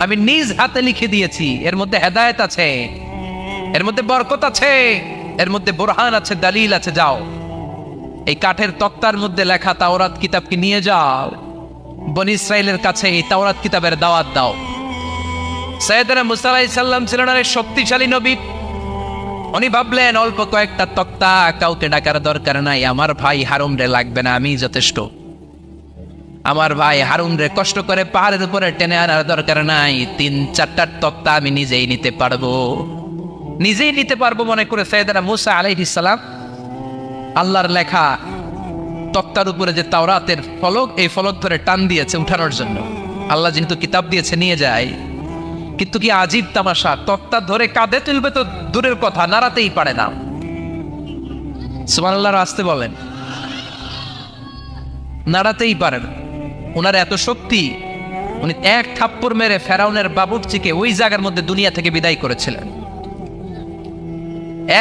আমি নিজ হাতে লিখে দিয়েছি। এর মধ্যে হেদায়েত আছে, এর মধ্যে বরকত আছে, এর মধ্যে বুরহান আছে, দলিল আছে। যাও, এই কাঠের তক্তার মধ্যে লেখা তাওরাত কিতাবকে নিয়ে যাও, বনি ইসরাইলের কাছে এই তাওরাত কিতাবের দাওয়াত দাও। সাইয়েদনা মূসা আলাইহিস সালাম ছিলেন অনেক শক্তিশালী নবী। উনি ভাবলেন অল্প কয়েকটা তক্তা, কাউকে ডাকার দরকার নাই, আমার ভাই হারুন রে লাগবে না, আমি যথেষ্ট। আমার ভাই হারুন রে কষ্ট করে পাহাড়ের উপরে টেনে আনার দরকার নাই, 3-4টা তক্তা আমি নিজেই নিতে পারবো, নিজেই নিতে পারবো মনে করে সাইয়েদনা মূসা আলাইহিস সালাম আল্লাহর লেখা তক্তার উপরে যে তাওরাতের ফলক, এই ফলক ধরে টান দিয়েছে উঠানোর জন্য। আল্লাহ যেহেতু কিতাব দিয়েছে নিয়ে যায়, কিন্তু কি আজীব তামাশা, তক্তা ধরে কাঁধে তুলবে তো দূরের কথা, নাড়াতেই পারে না। সুবহানাল্লাহ, আসতে বলেন, নাড়াতেই পারে না। ওনার এত শক্তি, উনি এক থাপ্পড় মেরে ফেরাউনের বাবুর্চিকে ওই জায়গার মধ্যে দুনিয়া থেকে বিদায় করেছিলেন।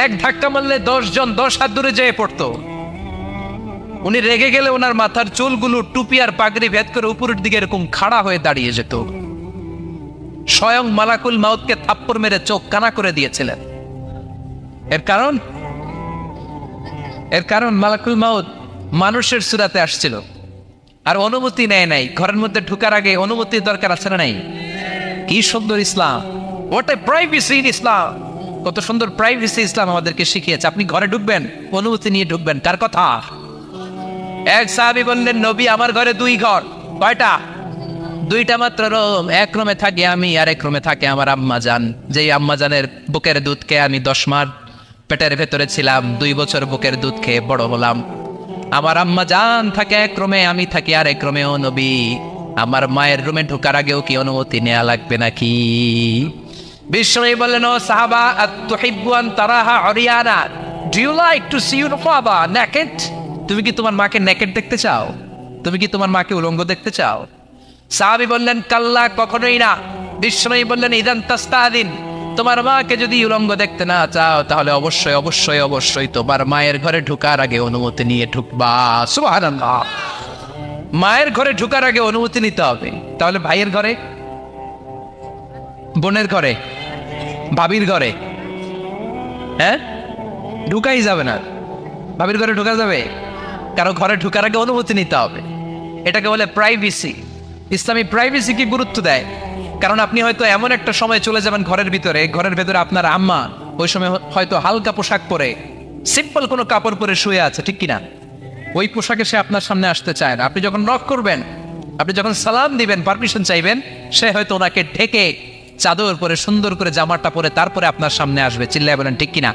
এক ধাক্কা মারলে 10 জন 10 হাত দূরে যেয়ে পড়তো। উনি রেগে গেলে ওনার মাথার চুলগুলো টুপি আর পাগড়ি ভেদ করে উপরের দিকে এরকম খাড়া হয়ে দাঁড়িয়ে যেত। স্বয়ং মালাকুল মাউতকে থাপ্পড় মেরে চোখ কানা করে দিয়েছিলেন। এর কারণ মালাকুল মাউত মানুষের সূরাতে আসছিল, আর অনুমতি নেয় নাই। ঘরের মধ্যে ঢুকার আগে অনুমতির দরকার আছে না নাই? কি সুন্দর ইসলাম, হোয়াট এ প্রাইভেসি ইন ইসলাম। কত সুন্দর প্রাইভেসি ইসলাম আমাদেরকে শিখিয়েছে। আপনি ঘরে ঢুকবেন, অনুমতি নিয়ে ঢুকবেন। কার কথা? এক সাহাবী বললেন, নবী, আমার ঘরে 2 ঘর। কয়টা? 2টা মাত্র রুম। এক রুমে থাকি আমি, আর এক রুমে থাকে আমার আম্মা জান। যেই আম্মা জানের বুকের দুধকে আমি 10 মাস পেটের ভেতরে ছিলাম, 2 বছর বুকের দুধ খেয়ে বড় হলাম। আমার আম্মা জান থাকে এক রুমে, আমি থাকি আর এক রুমে। ও নবী, আমার মায়ের রুমে ঢোকার আগেও কি অনুমতি নেওয়া লাগবে নাকি? বিশ্বনবী বললেন, ও সাহাবা, আতুহিব্বু আন তারাহা উরিয়ানা, do you like to see your father naked? তুমি কি তোমার মাকে নেকেড দেখতে চাও? তুমি কি তোমার মাকে উলঙ্গ দেখতে চাও? সাহাবী বললেন, কাল্লা, কখনোই না। বিশ্বনবী বললেন, ইদান তাস্তাদিন, তোমার মাকে যদি উলঙ্গ দেখতে না চাও, তাহলে অবশ্যই অবশ্যই অবশ্যই তোমার মায়ের ঘরে ঢোকার আগে অনুমতি নিয়ে ঢুকবা। সুবহানাল্লাহ। মায়ের ঘরে ঢোকার আগে অনুমতি নিতে হবে। তাহলে ভাইয়ের ঘরে, বোনের ঘরে, ভাবির ঘরে, হ্যাঁ, ঢুকাই যাবে না। ভাবির ঘরে ঢোকা যাবে? কারো ঘরে ঢোকার আগে অনুমতি নিতে হবে। এটাকে বলে প্রাইভেসি। ইসলামী প্রাইভেসি কি গুরুত্ব দেয়? কারণ আপনি হয়তো এমন একটা সময় চলে যাবেন ঘরের ভিতরে আপনার আম্মা ওই সময় হয়তো হালকা পোশাক পরে, সিম্পল কোনো কাপড় পরে শুয়ে আছে, ঠিক কিনা? ওই পোশাকে সে আপনার সামনে আসতে চায় না। আপনি যখন নক করবেন, আপনি যখন সালাম দিবেন, পারমিশন চাইবেন, সে হয়তো ওনাকে ঢেকে চাদর পরে সুন্দর করে জামাটা পরে তারপরে আপনার সামনে আসবে। চিল্লায় বলেন ঠিক কিনা?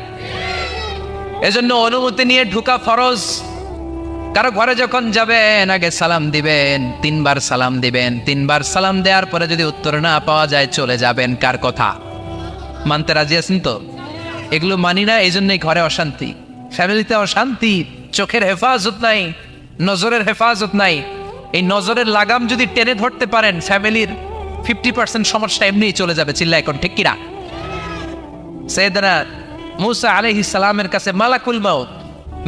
এজন্য অনুমতি নিয়ে ঢুকা ফরজ। কারো ঘরে যখন যাবেন আগে সালাম দিবেন, 3 বার সালাম দিবেন। 3 বার সালাম দেওয়ার পরে যদি উত্তর না পাওয়া যায় চলে যাবেন। কার কথা মানতে রাজি আছেন তো? এগুলো মানি না, এই জন্যই ঘরে অশান্তি, ফ্যামিলিতে অশান্তি, চোখের হেফাজত নাই, নজরের হেফাজত নাই। এই নজরের লাগাম যদি টেনে ধরতে পারেন, ফ্যামিলির 50% সমস্যা এমনিই চলে যাবে। চিল্লা এখন ঠিক কিনা? সাইয়েদনা মূসা আলাইহিস সালামের কাছে মালাকুল মাউত,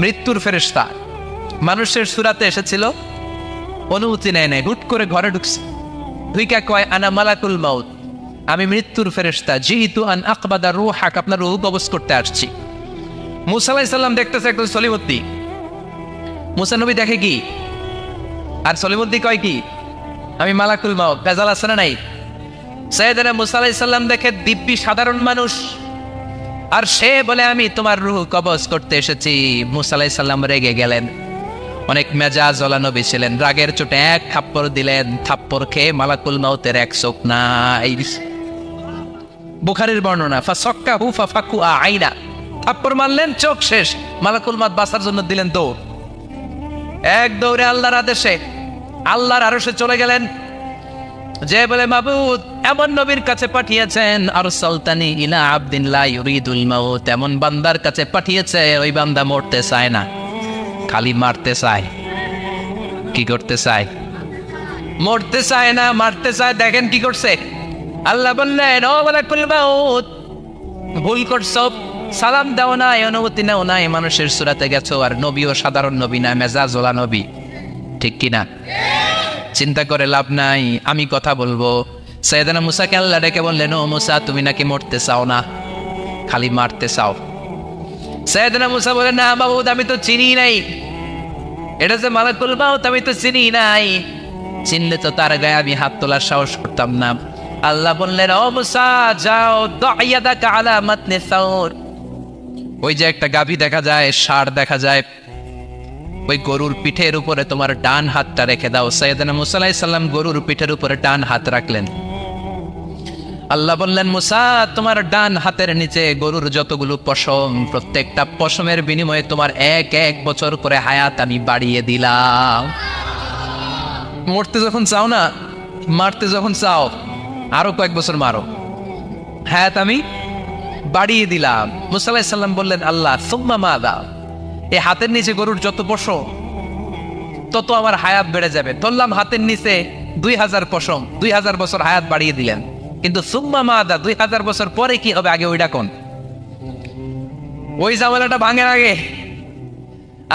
মৃত্যুর ফেরেশতা, মানুষের সুরাতে এসেছিল, অনুমতি নেয় নাই, হুট করে ঘরে ঢুকছে, ঢুইকা কয় আনা মালাকুল মাউত, আমি মৃত্যুর ফেরেশতা, জিইতু আন আকবাদা রূহাক, আপনার রূহ কবজ করতে আসছি। মূসা আলাইহিস সালাম দেখতেছে একদম সলিমুদ্দি। মূসা নবী দেখে কি, আর সলিমুদ্দি কয় কি, আমি মালাকুল মাউত। ভেজাল আছে না নাই? সাইয়েদনা মূসা আলাইহিস সালাম দেখে দিব্যি সাধারণ মানুষ, আর সে বলে আমি তোমার রূহ কবজ করতে এসেছি। মূসা আলাইহিস সালাম রেগে গেলেন, অনেক মেজাজ ওয়ালা নবী ছিলেন, রাগের চোটে এক থাপ্পড় দিলেন। থাপ্পড় খেয়ে মালাকুল মাউতের এক চোখ নাই। বুখারীর বর্ণনা, ফাসাক্কাহু ফাফাকু আইনা, থাপ্পড় মারলেন, চোখ শেষ। মালাকুল মাউত বাঁচার জন্য দিলেন দৌড়, এক দৌড়ে আল্লাহর আদেশে আল্লাহর আরশে চলে গেলেন। যে বলে মাবুদ এমন নবীর কাছে পাঠিয়েছেন, আরসালতানি ইলা আবদিন লা ইউরিদুল মাউত, এমন বান্দার কাছে পাঠিয়েছে ওই বান্দা মরতে চায় না, খালি মারতে চায়। কি করতে চায়? মরতে চায় না, মারতে চায়। দেখেন কি করছে আল্লাহ, বললেন ও মালাকুল মাউত, ভুল করছো, সালাম দাও না, অনুমতি নাও না, মানুষের সুরাতে গেছো, আর নবীও সাধারণ নবী না, মেজাজ ওলা নবী। ঠিক কিনা? চিন্তা করে লাভ নাই, আমি কথা বলবো। সাইয়েদনা মূসাকে আল্লাহ ডেকে বললেন, ও মূসা, তুমি নাকি মরতে চাও না, খালি মারতে চাও। সাইয়েদনা মূসা বলেন, না মাবুদ, আমি তো চিনি নাই, এটা যে মালাকুল মাউত আমি তো চিনি নাই, চিনলে তো তার গায়ে আমি হাত তোলার সাহস করতাম না। আল্লাহ বললেন, ও মূসা যাও, দাইয়াদাকা আলা মাতনি সাউর, ওই যে একটা গাভী দেখা যায়, ষাঁড় দেখা যায়, ওই গরুর পিঠের উপরে তোমার ডান হাতটা রেখে দাও। সাইয়েদনা মূসা আলাইহিস সালাম গরুর পিঠের উপরে ডান হাত রাখলেন। আল্লাহ বললেন, মূসা তোমার ডান হাতের নিচে গরুর যতগুলো পশম, প্রত্যেকটা পশমের বিনিময়ে তোমার 1 বছর করে হায়াত আমি বাড়িয়ে দিলাম। মরতে যখন চাও না, মারতে যখন চাও, আরো কয়েক বছর মারো, হায়াত আমি বাড়িয়ে দিলাম। মূসা আলাইহিস সালাম বললেন, আল্লাহ সুম্মা মাযা, এই হাতের নিচে গরুর যত পশম তত আমার হায়াত বেড়ে যাবে। ধরলাম হাতের নিচে 2000 পশম, 2000 বছর হায়াত বাড়িয়ে দিলেন, কিন্তু সুম্মা মাদা, 2000 বছর পরে কি হবে, আগে ওইটা কোন, ওই জামালাটা ভাঙের আগে।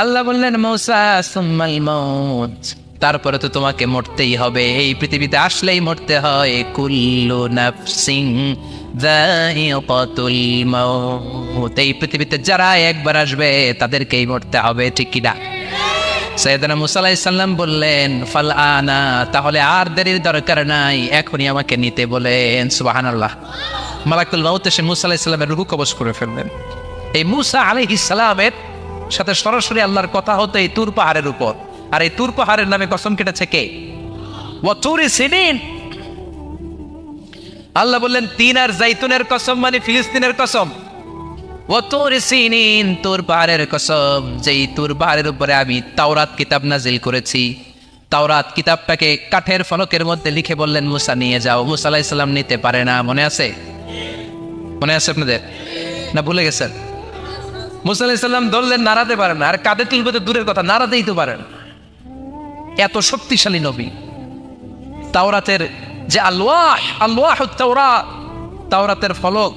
আল্লাহ বললেন, মূসা সুম্মাল মাউত, তারপরে তো তোমাকে মরতেই হবে, এই পৃথিবীতে আসলেই মরতে হয়। কুল্লু নাফসিন যায়িকাতুল মাউত, এই পৃথিবীতে যারা একবার আসবে তাদেরকেই মরতে হবে। ঠিক কিনা? সাইয়েদনা মূসা আলাইহিস সালাম বললেন, ফাল আনা, তাহলে আর দেরির দরকার নাই, এখনই আমাকে নিতে বলেন। সুবহানাল্লাহ। মালাকুল মাউত এসে মূসা আলাইহিস সালামের রূহ কবজ করে ফেললেন। এই মূসা আলাইহিস সালামের সাথে সরাসরি আল্লাহর কথা হতো এই তুর পাহাড়ের উপর, আর এই তুর পাহাড়ের নামে কসম কেটেছে কে? ওয়া তুরি সিনিন। আল্লাহ বললেন, তিন আর জাইতুনের কসম, মানে ফিলিস্তিনের কসম। ওয়া তুরি সিনিন, তুর পাহাড়ের কসম, যেই তুর পাহাড়ের উপরে আমি তাওরাত কিতাব নাজিল করেছি। তাওরাত কিতাবটাকে কাঠের ফলকের মধ্যে লিখে বললেন, মূসা নিয়ে যাও। মূসা আলাইহিস সালাম নিতে পারে না, মনে আছে? মনে আছে আপনাদের না ভুলে গেছেন? মূসা আলাইহিস সালাম ধরলেন, নাড়াতে পারেন না, আর কাঁধে তুলবে তো দূরের কথা, নাড়াতেই তো পারেন। এত শক্তিশালী নবী। তাওরাতের যে আলওয়াহুত তাওরাত, তাওরাতের ফলক,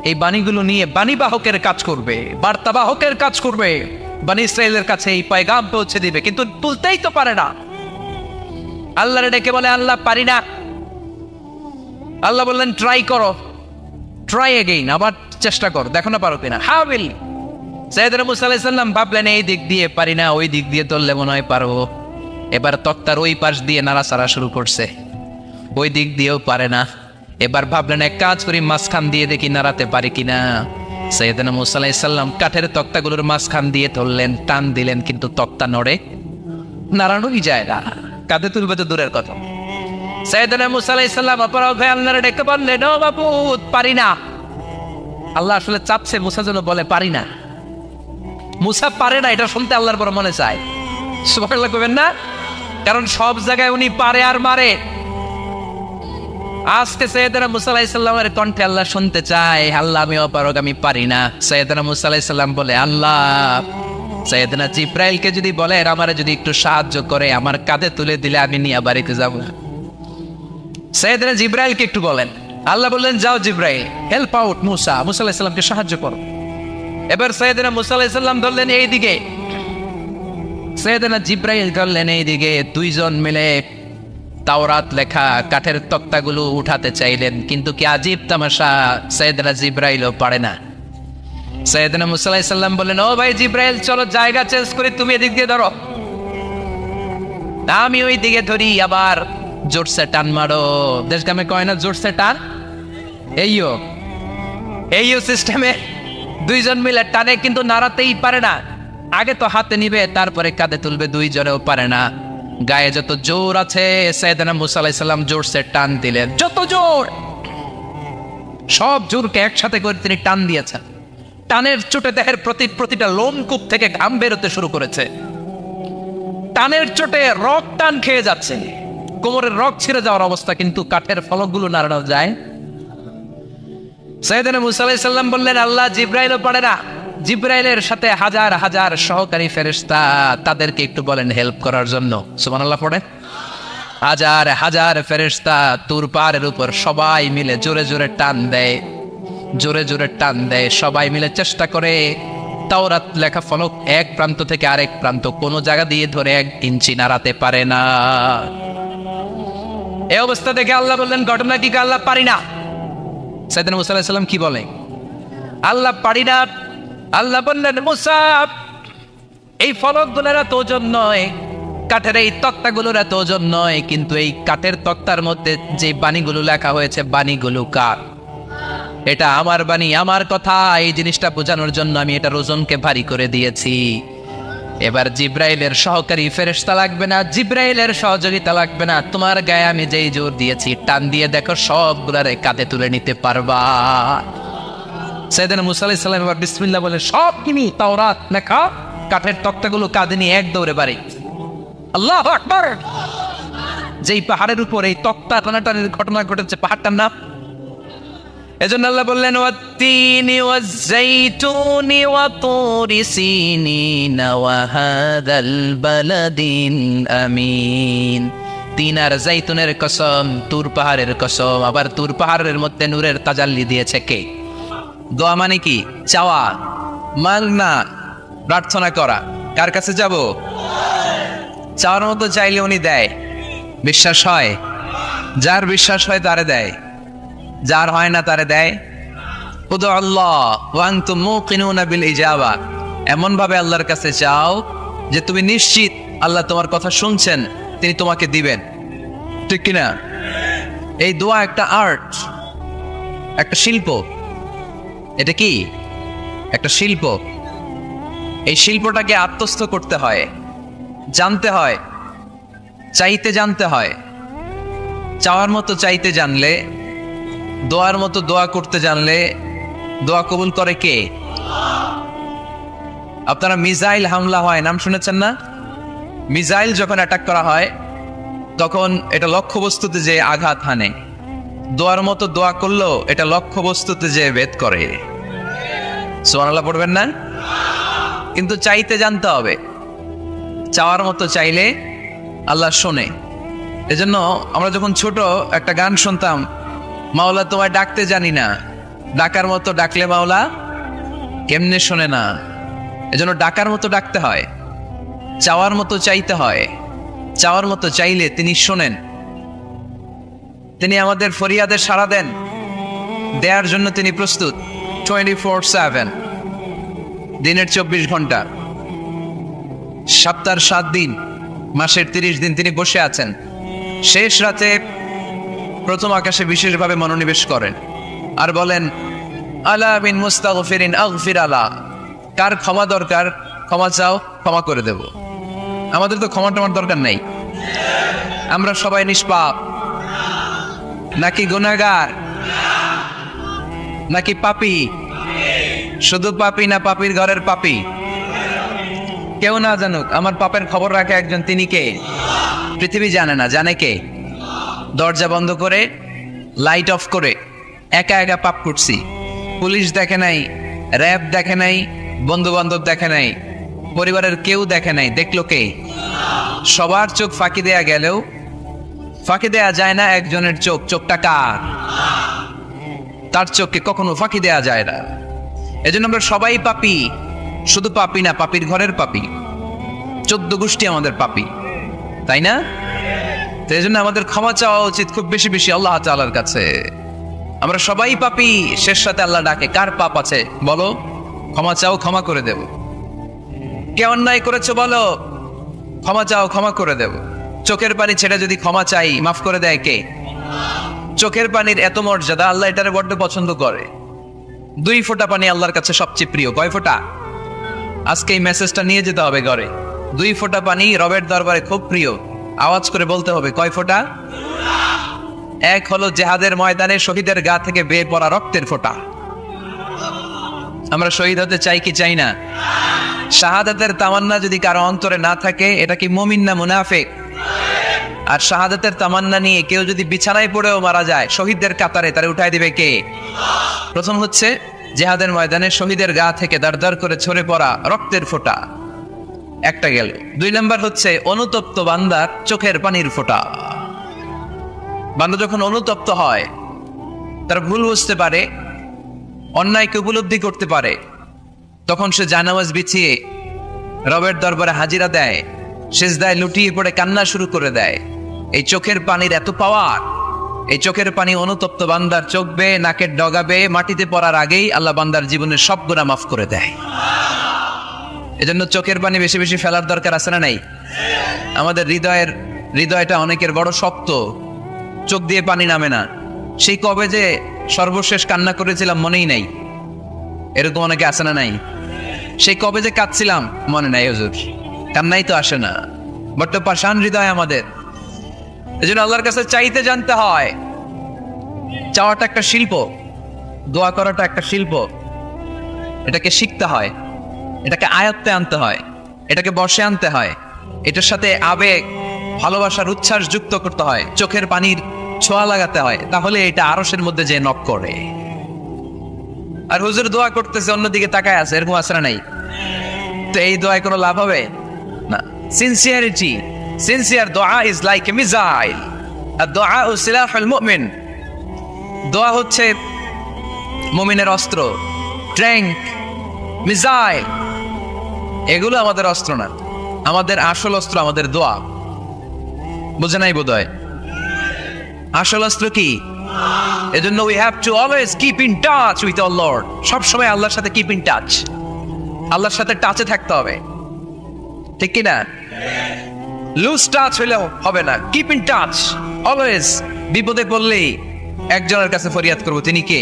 এই বাণীগুলো নিয়ে বাণীবাহকের কাজ করবে, বার্তাবাহকের কাজ করবে, বনী ইসরাইলের কাছে এই পয়গাম পৌঁছে দিবে, কিন্তু তুলতেই তো পারে না। আল্লাহরে ডেকে বলে, আল্লাহ পারি না। আল্লাহ বললেন, ট্রাই করো, ট্রাই এগেইন, আবার চেষ্টা করো, দেখো না পারো কিনা। হাবিল সাইয়েদনা মূসা আলাইহিস সালাম ভাবলেন, এই দিক দিয়ে পারি না, ওই দিক দিয়ে ধরলে মনে হয় পারবো। এবার তক্তার ওই পাশ দিয়ে নাড়াচাড়া শুরু করছে, ওই দিক দিয়েও পারে না। এবার ভাবলেন, এক কাজ করি, মাঝখান দিয়ে দেখি নাড়াতে পারি কিনা। সাইয়েদনা মূসা আলাইহিস সালাম কাঠের তক্তাগুলোর মাঝখান দিয়ে ধরলেন, টান দিলেন, কিন্তু তক্তা নড়ে, নাড়ানোই যায় না। কাঁধে তুলবে তো দূরের কথা। সাইয়েদনা মুসা আলাইহিস সালাম অপরাধ হয়ে আল্লাহরে ডেকে বললেন, ও মাবুদ, পারি না। আল্লাহ আসলে চাচ্ছে মুসা যেন বলে পারি না। মুসা পারে না এটা শুনতে আল্লাহর বড় মনে চায়। সুবহানাল্লাহ কইবেন না? কারণ সব জায়গায় উনি পারে আর মারে। আজকে সাইয়েদনা মুসা আলাইহিস সালামের কণ্ঠে আল্লাহ শুনতে চায়, আল্লাহ আমি অপারগ, আমি পারি না। সাইয়েদনা মুসা আলাইহিস সালাম বলে, আল্লাহ সাইয়েদনা জিব্রাইলকে যদি বলে আমারে যদি একটু সাহায্য করে, আমার কাঁধে তুলে দিলে আমি নিয়ে বাড়িতে যাব। সাইয়েদনা জিব্রাইলকে একটু বলেন। আল্লাহ বললেন, যাও জিব্রাইল, হেল্প আউট মুসা, মুসা আলাইহিস সালামকে সাহায্য করো। এবার সাইয়েদনা মুসা আলাইহিস সালাম ধরলেন এইদিকে, সাইয়েদনা জিব্রাইল ধরলেন এইদিকে। দুইজন মিলে তাওরাত লেখা কাঠের তক্তাগুলো উঠাতে চাইলেন, কিন্তু কি আজীব তামাশা, সাইয়েদনা জিব্রাইলও পারে না। সাইয়েদনা মুসা আলাইহিস সালাম বললেন, ও ভাই জিব্রাইল, চলো জায়গা চেঞ্জ করে তুমি এদিক দিয়ে ধরো, আমি ওই দিকে ধরি, আবার জোরসে টান মারো। দেশ গ্রামে কয় না জোরসে টান, এইও সিস্টেমে দুইজন মিলে টানে, কিন্তু নাড়াতেই পারে না। আগে তো হাতে নিবে, তারপরে কাঁধে তুলবে, দুইজনেও পারে না। গায়ে যত জোর আছে সাইয়েদনা মুসা আলাইহিস সালাম জোরসে টান দিলেন, যত জোর, সব জোরকে একসাথে করে তিনি টান দিয়েছেন। টানের চোটে দেহের প্রতিটা লোমকূপ থেকে ঘাম বেরোতে শুরু করেছে। টানের চোটে রক টান খেয়ে যাচ্ছে, কোমরের রক ছিঁড়ে যাওয়ার অবস্থা, কিন্তু কাঠের ফলকগুলো নাড়ানো যায়। সাইয়েদনা মুসা আলাইহিস সালাম বললেন, আল্লাহ জিব্রাইলও পারে না। জিব্রাইলের সাথে হাজার হাজার সহকারী ফেরেশতা, তাদেরকে একটু বলেন হেল্প করার জন্য। সুবহানাল্লাহ পড়ে। হাজার হাজার ফেরেশতা তুর পাহাড়ের উপর সবাই মিলে জোরে জোরে টান দেয়, জোরে জোরে টান দেয়। সবাই মিলে চেষ্টা করে তাওরাত লেখা ফলক এক প্রান্ত থেকে আরেক প্রান্ত কোনো জায়গা দিয়ে ধরে 1 ইঞ্চি নাড়াতে পারে না। এই অবস্থা দেখে আল্লাহ বললেন, ঘটনা কি? আল্লাহ পারি না। সাইয়েদনা মুসা আলাইহিস সালাম কি বলে? আল্লাহ পারি না। আল্লাহ বললেন, মুসা, এই ফলকগুলোর এত ওজন নয়, কাঠের এই তক্তাগুলোর এত ওজন নয়, কিন্তু এই কাঠের তক্তার মধ্যে যে বাণীগুলো লেখা হয়েছে, বাণীগুলো কার? এটা আমার বাণী, আমার কথা। এই জিনিসটা বোঝানোর জন্য আমি এটার ওজনকে ভারী করে দিয়েছি। এবার জিব্রাইলের সহকারী ফেরেশতা লাগবে না, জিব্রাইলের সহযোগিতা লাগবে না, তোমার গায়ে আমি যেই জোর দিয়েছি, টান দিয়ে দেখো সবগুলারে কাঁধে তুলে নিতে পারবা। সাইয়েদনা মুসা আলাইহিস সালাম এবার বিসমিল্লাহ বলে সব কিনি তাওরাত লেখা কাঠের তক্তাগুলো কাঁধে নিয়ে এক দৌড়ে বাড়ি। আল্লাহু আকবার। যেই পাহাড়ের উপর এই তক্তা টানাটানির ঘটনা ঘটেছে, পাহাড়টার নাম, এজন্য আল্লাহ বললেন, ওয়াত্তিনি ওয়াজ্জাইতুনি ওয়া তুরি সিনিনা ওয়া হাদাল বালাদিল আমিন। তিন আর জাইতুনের কসম, তুর পাহাড়ের কসম। আবার তুর পাহাড়ের মধ্যে নূরের তাজাল্লি দিয়েছে কে? দোয়া মানে কি? চাওয়া, মাংনা, প্রার্থনা করা। কার কাছে যাব? চাওয়ার মতো চাইলে উনি দেয়। বিশ্বাস হয়? যার বিশ্বাস হয় তারে দেয়, যার হয় না তারে দেয়। উদু আল্লাহ ওয়া আনতুম মুকিনুনা বিল ইজাবা। এমন ভাবে আল্লাহর কাছে চাও যে তুমি নিশ্চিত আল্লাহ তোমার কথা শুনছেন, তিনি তোমাকে দিবেন। ঠিক কিনা? এই দোয়া একটা আর্ট, একটা শিল্প। এটা কি? একটা শিল্প। এই শিল্পটাকে আত্মস্থ করতে হয়, জানতে হয়, চাইতে জানতে হয়। চাওয়ার মতো চাইতে জানলে, দোয়ার মতো দোয়া করতে জানলে দোয়া কবুল করে কে? আপনারা মিসাইল হামলা হয় নাম শুনেছেন না? মিসাইল যখন অ্যাটাক করা হয় তখন এটা লক্ষ্যবস্তুতে যে আঘাত হানে। দোয়ার মতো দোয়া করলেও এটা লক্ষ্যবস্তুতে যে ভেদ করে। সুবহানাল্লাহ পড়বেন না? কিন্তু চাইতে জানতে হবে। চাওয়ার মতো চাইলে আল্লাহ শোনে। এজন্য আমরা যখন ছোট একটা গান শুনতাম, মাওলা তোমায় ডাকতে জানি না, ডাকার মতো ডাকলে মাওলা কেমনে শোনে না। এজন্য ডাকার মতো ডাকতে হয়, চাওয়ার মতো চাইতে হয়। চাওয়ার মতো চাইলে তিনি শোনেন, তিনি আমাদের ফরিয়াদে সাড়া দেন, দেওয়ার জন্য তিনি প্রস্তুত 24/7, দিনের 24 ঘন্টা, সপ্তাহের 7 দিন, মাসের 30 দিন তিনি বসে আছেন। শেষ রাতে প্রথম আকাশে বিশেষভাবে মনোনিবেশ করেন আর বলেন, আলা মিন মুস্তাগফিরিন আগফির আলা। কার ক্ষমা দরকার? ক্ষমা চাও, ক্ষমা করে দেব। আমাদের তো ক্ষমা টমার দরকার নাই। আমরা সবাই নিষ্পাপ নাকি গুনাহগার নাকি পাপী? শুধু পাপী না পাপীর ঘরের পাপী? কেউ না জানুক, আমার পাপের খবর রাখে একজন, তিনি কে? পৃথিবী জানে না, জানে কে? দরজা বন্ধ করে লাইট অফ করে একা একা পাপ করছি। পুলিশ দেখে নাই, র্যাব দেখে নাই, বন্ধু বান্ধব দেখে নাই, পরিবারের কেউ দেখে নাই, দেখলো কে? সবার চোখ ফাঁকি দেয়া গেলেও ফাঁকি দেয়া যায় না একজনের চোখ। চোখটা কার? তার চোখকে কখনো ফাঁকি দেয়া যায় না। এজন্য আমরা সবাই পাপী, শুধু পাপী না, পাপীর ঘরের পাপী। 14 গোষ্ঠী আমাদের পাপী, তাই না? তো এই জন্য আমাদের ক্ষমা চাওয়া উচিত খুব বেশি বেশি আল্লাহ তাআলার কাছে। আমরা সবাই পাপী, শেষ সাথে আল্লাহ ডাকে, কার পাপ আছে বলো, ক্ষমা চাও, ক্ষমা করে দেব। কে অন্যায় করেছো বলো, ক্ষমা চাও, ক্ষমা করে দেব। চোখের পানি ছেড়ে যদি ক্ষমা চাই, মাফ করে দেয় কে? চোখের পানির এত মর্যাদা, আল্লাহ এটারে বড্ড পছন্দ করে। 2 ফোঁটা পানি আল্লাহর কাছে সবচেয়ে প্রিয়। কয় ফোঁটা? আজকে এই মেসেজটা নিয়ে যেতে হবে ঘরে। 2 ফোঁটা পানি রবের দরবারে খুব প্রিয়। আওয়াজ করে বলতে হবে, কয় ফোঁটা? এক হলো জেহাদের ময়দানে শহীদের গা থেকে বেয়ে পড়া রক্তের ফোঁটা। আমরা শহীদ হতে চাই কি চাই না? শাহাদাতের তামান্না যদি কারো অন্তরে না থাকে, এটা কি মুমিন না মুনাফিক? আর শাহাদাতের তামান্না নিয়ে কেউ যদি বিছানায় পড়েও মারা যায়, শহীদদের কাতারে তারে উঠাই দিবে কে? প্রথম হচ্ছে জেহাদের ময়দানে শহীদের গা থেকে দাঁড় করে ঝরে পড়া রক্তের ফোঁটা, একটা গেল। 2 নাম্বার হচ্ছে অনুতপ্ত বান্দার চোখের পানির ফোঁটা। বান্দা যখন অনুতপ্ত হয়, তার ভুল বুঝতে পারে, অন্যায়কে উপলব্ধি করতে পারে, তখন সে জানামাজ বিছিয়ে রবের দরবারে হাজিরা দেয়, সিজদায় লুটিয়ে পড়ে কান্না শুরু করে দেয়। এই চোখের পানির এত পাওয়ার, এই চোখের পানি অনুতপ্ত বান্দার চোখ বেয়ে, নাকের ডগা বেয়ে মাটিতে পড়ার আগেই আল্লাহ বান্দার জীবনের সব গুনাহ মাফ করে দেয়। এজন্য চোখের পানি বেশি বেশি ফেলার দরকার আছে না নাই? আমাদের হৃদয়টা অনেকের বড় শক্ত, চোখ দিয়ে পানি নামে না। সেই কবে যে সর্বশেষ কান্না করেছিলাম মনেই নাই, এরকম অনেকে আছে না নাই? সেই কবে যে কাঁদছিলাম মনে নাই, হুজুর কান্নাই তো আসে না। বড্ড পাষাণ হৃদয় আমাদের। এজন্য আল্লাহর কাছে চাইতে জানতে হয়। চাওয়াটা একটা শিল্প, দোয়া করাটা একটা শিল্প। এটাকে শিখতে হয়, এটাকে আয়ত্তে আনতে হয়, এটাকে বশে আনতে হয়, এটার সাথে আবেগ, ভালোবাসার উচ্ছ্বাস যুক্ত করতে হয়, চোখের পানির ছোঁয়া লাগাতে হয়, তাহলে এটা আরশের মধ্যে যে নক করে। আর হুজুর দোয়া করতেছে অন্যদিকে তাকায় আছে, এরকম আছে না নাই? তো এই দোয়ায় কোনো লাভ হবে না। সিনসিয়ারিটি, সিনসিয়ার দোয়া ইজ লাইক এ মিসাইল, আর দোয়া ও সিলাহুল মুমিন। দোয়া হচ্ছে মুমিনের অস্ত্র, ট্যাঙ্ক, মিসাইল। এগুলো আমাদের অস্ত্র না, আমাদের আসল অস্ত্র আমাদের দোয়া। বুঝে নাই বোধহয়? আসল অস্ত্র কি? এজন্য we have to always keep in touch with our Lord. সব সময় আল্লাহর সাথে keep in touch, আল্লাহর সাথে টাচে থাকতে হবে, ঠিক কি না? লুজ টাচ হইলে হবে না, কিপ ইন টাচ অলওয়েজ। বিপদে পড়লেই একজনের কাছে ফরিয়াদ করব, তিনি কে?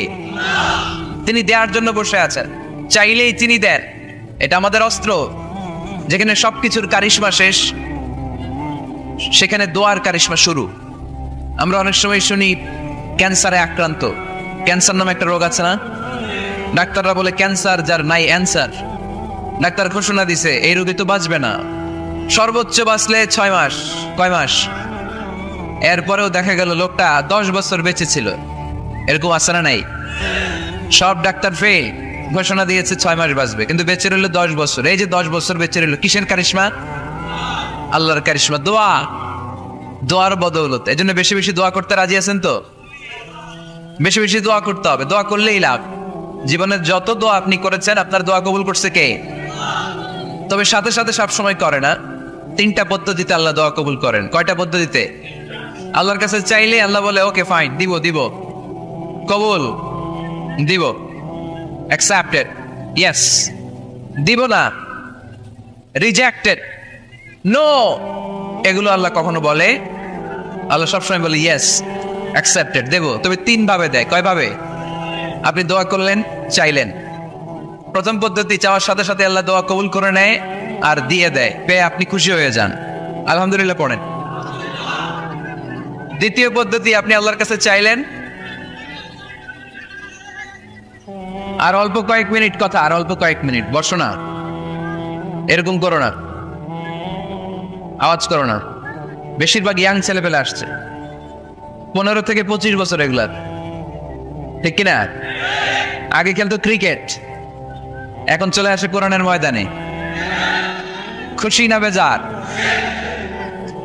তিনি দেওয়ার জন্য বসে আছেন, চাইলেই তিনি দেন। এটা আমাদের অস্ত্র। যেখানে সবকিছুর কারিশমা শেষ, সেখানে দোয়ার কারিশমা শুরু। আমরা অনেক সময় শুনি ক্যান্সারে আক্রান্ত। ক্যান্সার নামে একটা রোগ আছে না? ডাক্তাররা বলে ক্যান্সার যার নাই অ্যান্সার। ডাক্তার ঘোষণা দিছে এই রোগী তো বাঁচবে না, সর্বোচ্চ বাঁচলে 6 মাস। কয় মাস? এরপরেও দেখা গেল লোকটা 10 বছর বেঁচে ছিল। এরকম আছে না নাই? সব ডাক্তার ফেল, ঘোষণা দিয়েছে 6 মাস বাঁচবে, কিন্তু বেঁচে রইল 10 বছর। এই যে 10 বছর বেঁচে রইল, কিসের কারিশমা? আল্লাহর কারিশমা, দোয়া, দোয়ার বদৌলত। এই জন্য বেশি বেশি দোয়া করতে রাজি আছেন তো? বেশি বেশি দোয়া করতে হবে, দোয়া করলেই লাভ। জীবনের যত দোয়া আপনি করেছেন, আপনার দোয়া কবুল করছে কে? তবে সাথে সাথে সবসময় করে না। 3টা পদ্ধতিতে আল্লাহ দোয়া কবুল করেন। কয়টা পদ্ধতিতে? আল্লাহর কাছে চাইলে আল্লাহ বলে ওকে ফাইন, দিব দিব, কবুল, দিব, অ্যাকসেপ্টেড, ইয়েস। দিব না, রিজেক্টেড, নো, এগুলো আল্লাহ কখনো বলে? আল্লাহ সবসময় বলে ইয়েস, অ্যাকসেপ্টেড, দেব। তবে 3 ভাবে দেয়। কয় ভাবে? আপনি দোয়া করলেন, চাইলেন, প্রথম পদ্ধতি, চাওয়ার সাথে সাথে আল্লাহ দোয়া কবুল করে নেয় আর দিয়ে দেয়, পেয়ে আপনি খুশি হয়ে যান, আলহামদুলিল্লাহ পড়েন। দ্বিতীয় পদ্ধতি, আপনি আল্লাহর কাছে চাইলেন, আর অল্প কয়েক মিনিট কথা, আর অল্প কয়েক মিনিট, বসো না, এরকম করো না, আওয়াজ করো না। বেশিরভাগ ইয়াং ছেলেপেলে আসছে 15 থেকে 25 বছর, এগুলার ঠিক কিনা? আগে খেলতো ক্রিকেট, এখন চলে আসে কোরআনের ময়দানে। খুশি না বেজার?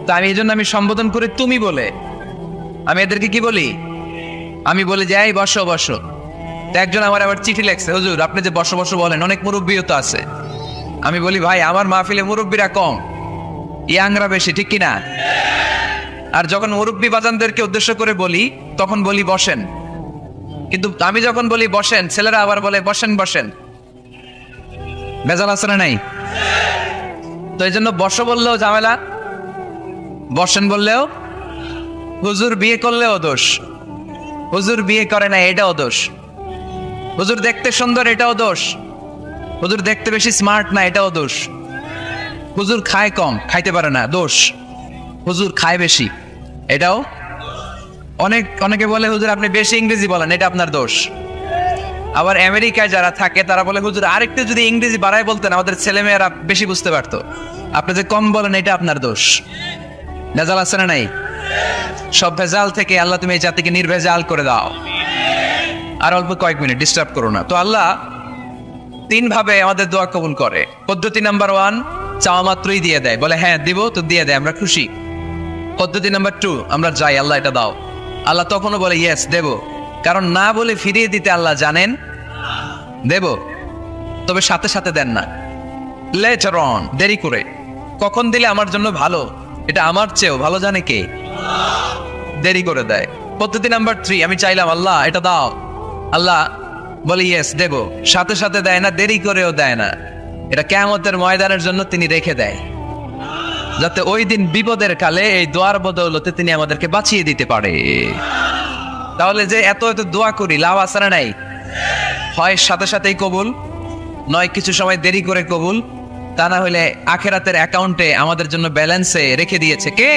তা আমি এই জন্য আমি সম্বোধন করে তুমি বলে, আমি এদেরকে কি বলি? আমি বলি যে এই বসো বসো। তো একজন আমার আবার চিঠি লেখছে, হুজুর আপনি যে বসো বসো বলেন, অনেক মুরব্বীও তো আছে। আমি বলি ভাই, আমার মাহফিলে মুরব্বীরা কম, ইয়াংরা বেশি, ঠিক কিনা? আর যখন মুরব্বী বাজানদেরকে উদ্দেশ্য করে বলি তখন বলি বসেন, কিন্তু আমি যখন বলি বসেন, ছেলেরা আবার বলে বসেন বসেন। বেজাল আছে না নাই? তো এই জন্য বসো বললেও ঝামেলা, বসেন বললেও, হুজুর বিয়ে করলেও দোষ, হুজুর বিয়ে করে না এটাও দোষ, হুজুর দেখতে সুন্দর এটাও দোষ, হুজুর দেখতে বেশি স্মার্ট না এটাও দোষ, হুজুর খায় কম, খাইতে পারে না দোষ, হুজুর খায় বেশি এটাও। অনেকে বলে হুজুর আপনি বেশি ইংরেজি বলেন, এটা আপনার দোষ। আবার আমেরিকায় যারা থাকে তারা বলে হুজুর আরেকটু যদি ইংরেজি বাড়ায় বলতেন আমাদের ছেলেমেয়েরা বেশি বুঝতে পারতো, আপনি যে কম বলেন এটা আপনার দোষ। ভেজাল আছে না নাই? সব ভেজাল থেকে আল্লাহ তুমি এই জাতিকে নির্ভেজাল করে দাও। আর অল্প কয়েক মিনিট, ডিস্টার্ব করো না। তো আল্লাহ 3 ভাবে আমাদের দোয়া কবুল করে। পদ্ধতি নাম্বার 1, চাওয়া মাত্রই দিয়ে দেয়, বলে হ্যাঁ দিব তো দিয়ে দেয়, আমরা খুশি। পদ্ধতি নাম্বার 2, আমরা যাই আল্লাহ এটা দাও, আল্লাহ তখনও বলে ইয়েস দেব, কারণ না বলে ফিরিয়ে দিতে আল্লাহ জানেন দেব, তবে সাথে সাথে দেন না, লেটার অন, দেরি করে। কখন দিলে আমার জন্য ভালো, এটা আমার চেয়েও ভালো জানে কে? দেরি করে দেয়। পদ্ধতি নাম্বার 3, আমি চাইলাম আল্লাহ এটা দাও, আল্লাহ বলে ইয়েস দেব, সাথে সাথে দেয় না, দেরি করেও দেয় না। এটা কিয়ামতের ময়দানের জন্য তিনি রেখে দেয়, যাতে ওই দিন বিপদের কালে এই দোয়ার বদৌলতে তিনি আমাদেরকে বাঁচিয়ে দিতে পারে। তাহলে যে এত এত দোয়া করি, লাভ আছে না নাই? হয় সাথে সাথেই কবুল, নয় কিছু সময় দেরি করে কবুল, তা না হলে আখেরাতের অ্যাকাউন্টে আমাদের জন্য ব্যালেন্সে রেখে দিয়েছে কে?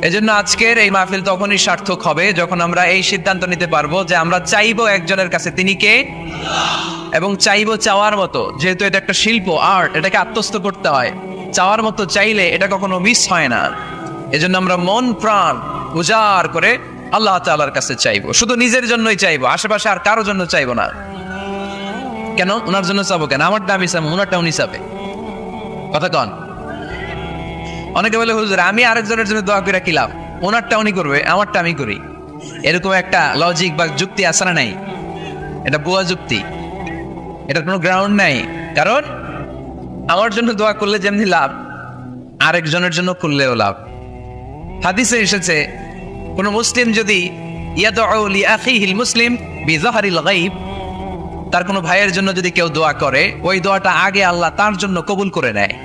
এজন্য আজকের এই মাহফিল তখনই সার্থক হবে যখন আমরা এই সিদ্ধান্ত নিতে পারবো যে আমরা চাইবো একজনের কাছে, তিনি কে? এবং চাইবো চাওয়ার মতো, যেহেতু এটা একটা শিল্প, আর্ট, এটাকে আত্মস্থ করতে হয়। চাওয়ার মতো চাইলে এটা কখনো মিস হয় না। এজন্য আমরা মন প্রাণ উজাড় করে আল্লাহ তাআলার কাছে চাইবো, শুধু নিজের জন্যই চাইবো, আশেপাশে আর কারোর জন্য চাইবো না। কেন? ওনার জন্য চাবো কেন? আমারটা আমি চাবো, ওনারটাও উনি চাবে। কথা কন? অনেকে বলে হুজুর আমি আরেকজনের জন্য দোয়া করে কি লাভ, ওনারটা উনি করবে, আমারটা আমি করি। এরকম একটা লজিক বা যুক্তি আছে না নাই? এটা ভুয়া যুক্তি, এটার কোনো গ্রাউন্ড নাই। কারণ আমার জন্য দোয়া করলে যেমনি লাভ, আরেকজনের জন্য করলেও লাভ। হাদিসে এসেছে কোন মুসলিম যদি ইয়াদউ লিআখিহিল মুসলিম বিযাহরিল গায়ব, তার কোনো ভাইয়ের জন্য যদি কেউ দোয়া করে, ওই দোয়াটা আগে আল্লাহ তার জন্য কবুল করে নেয়।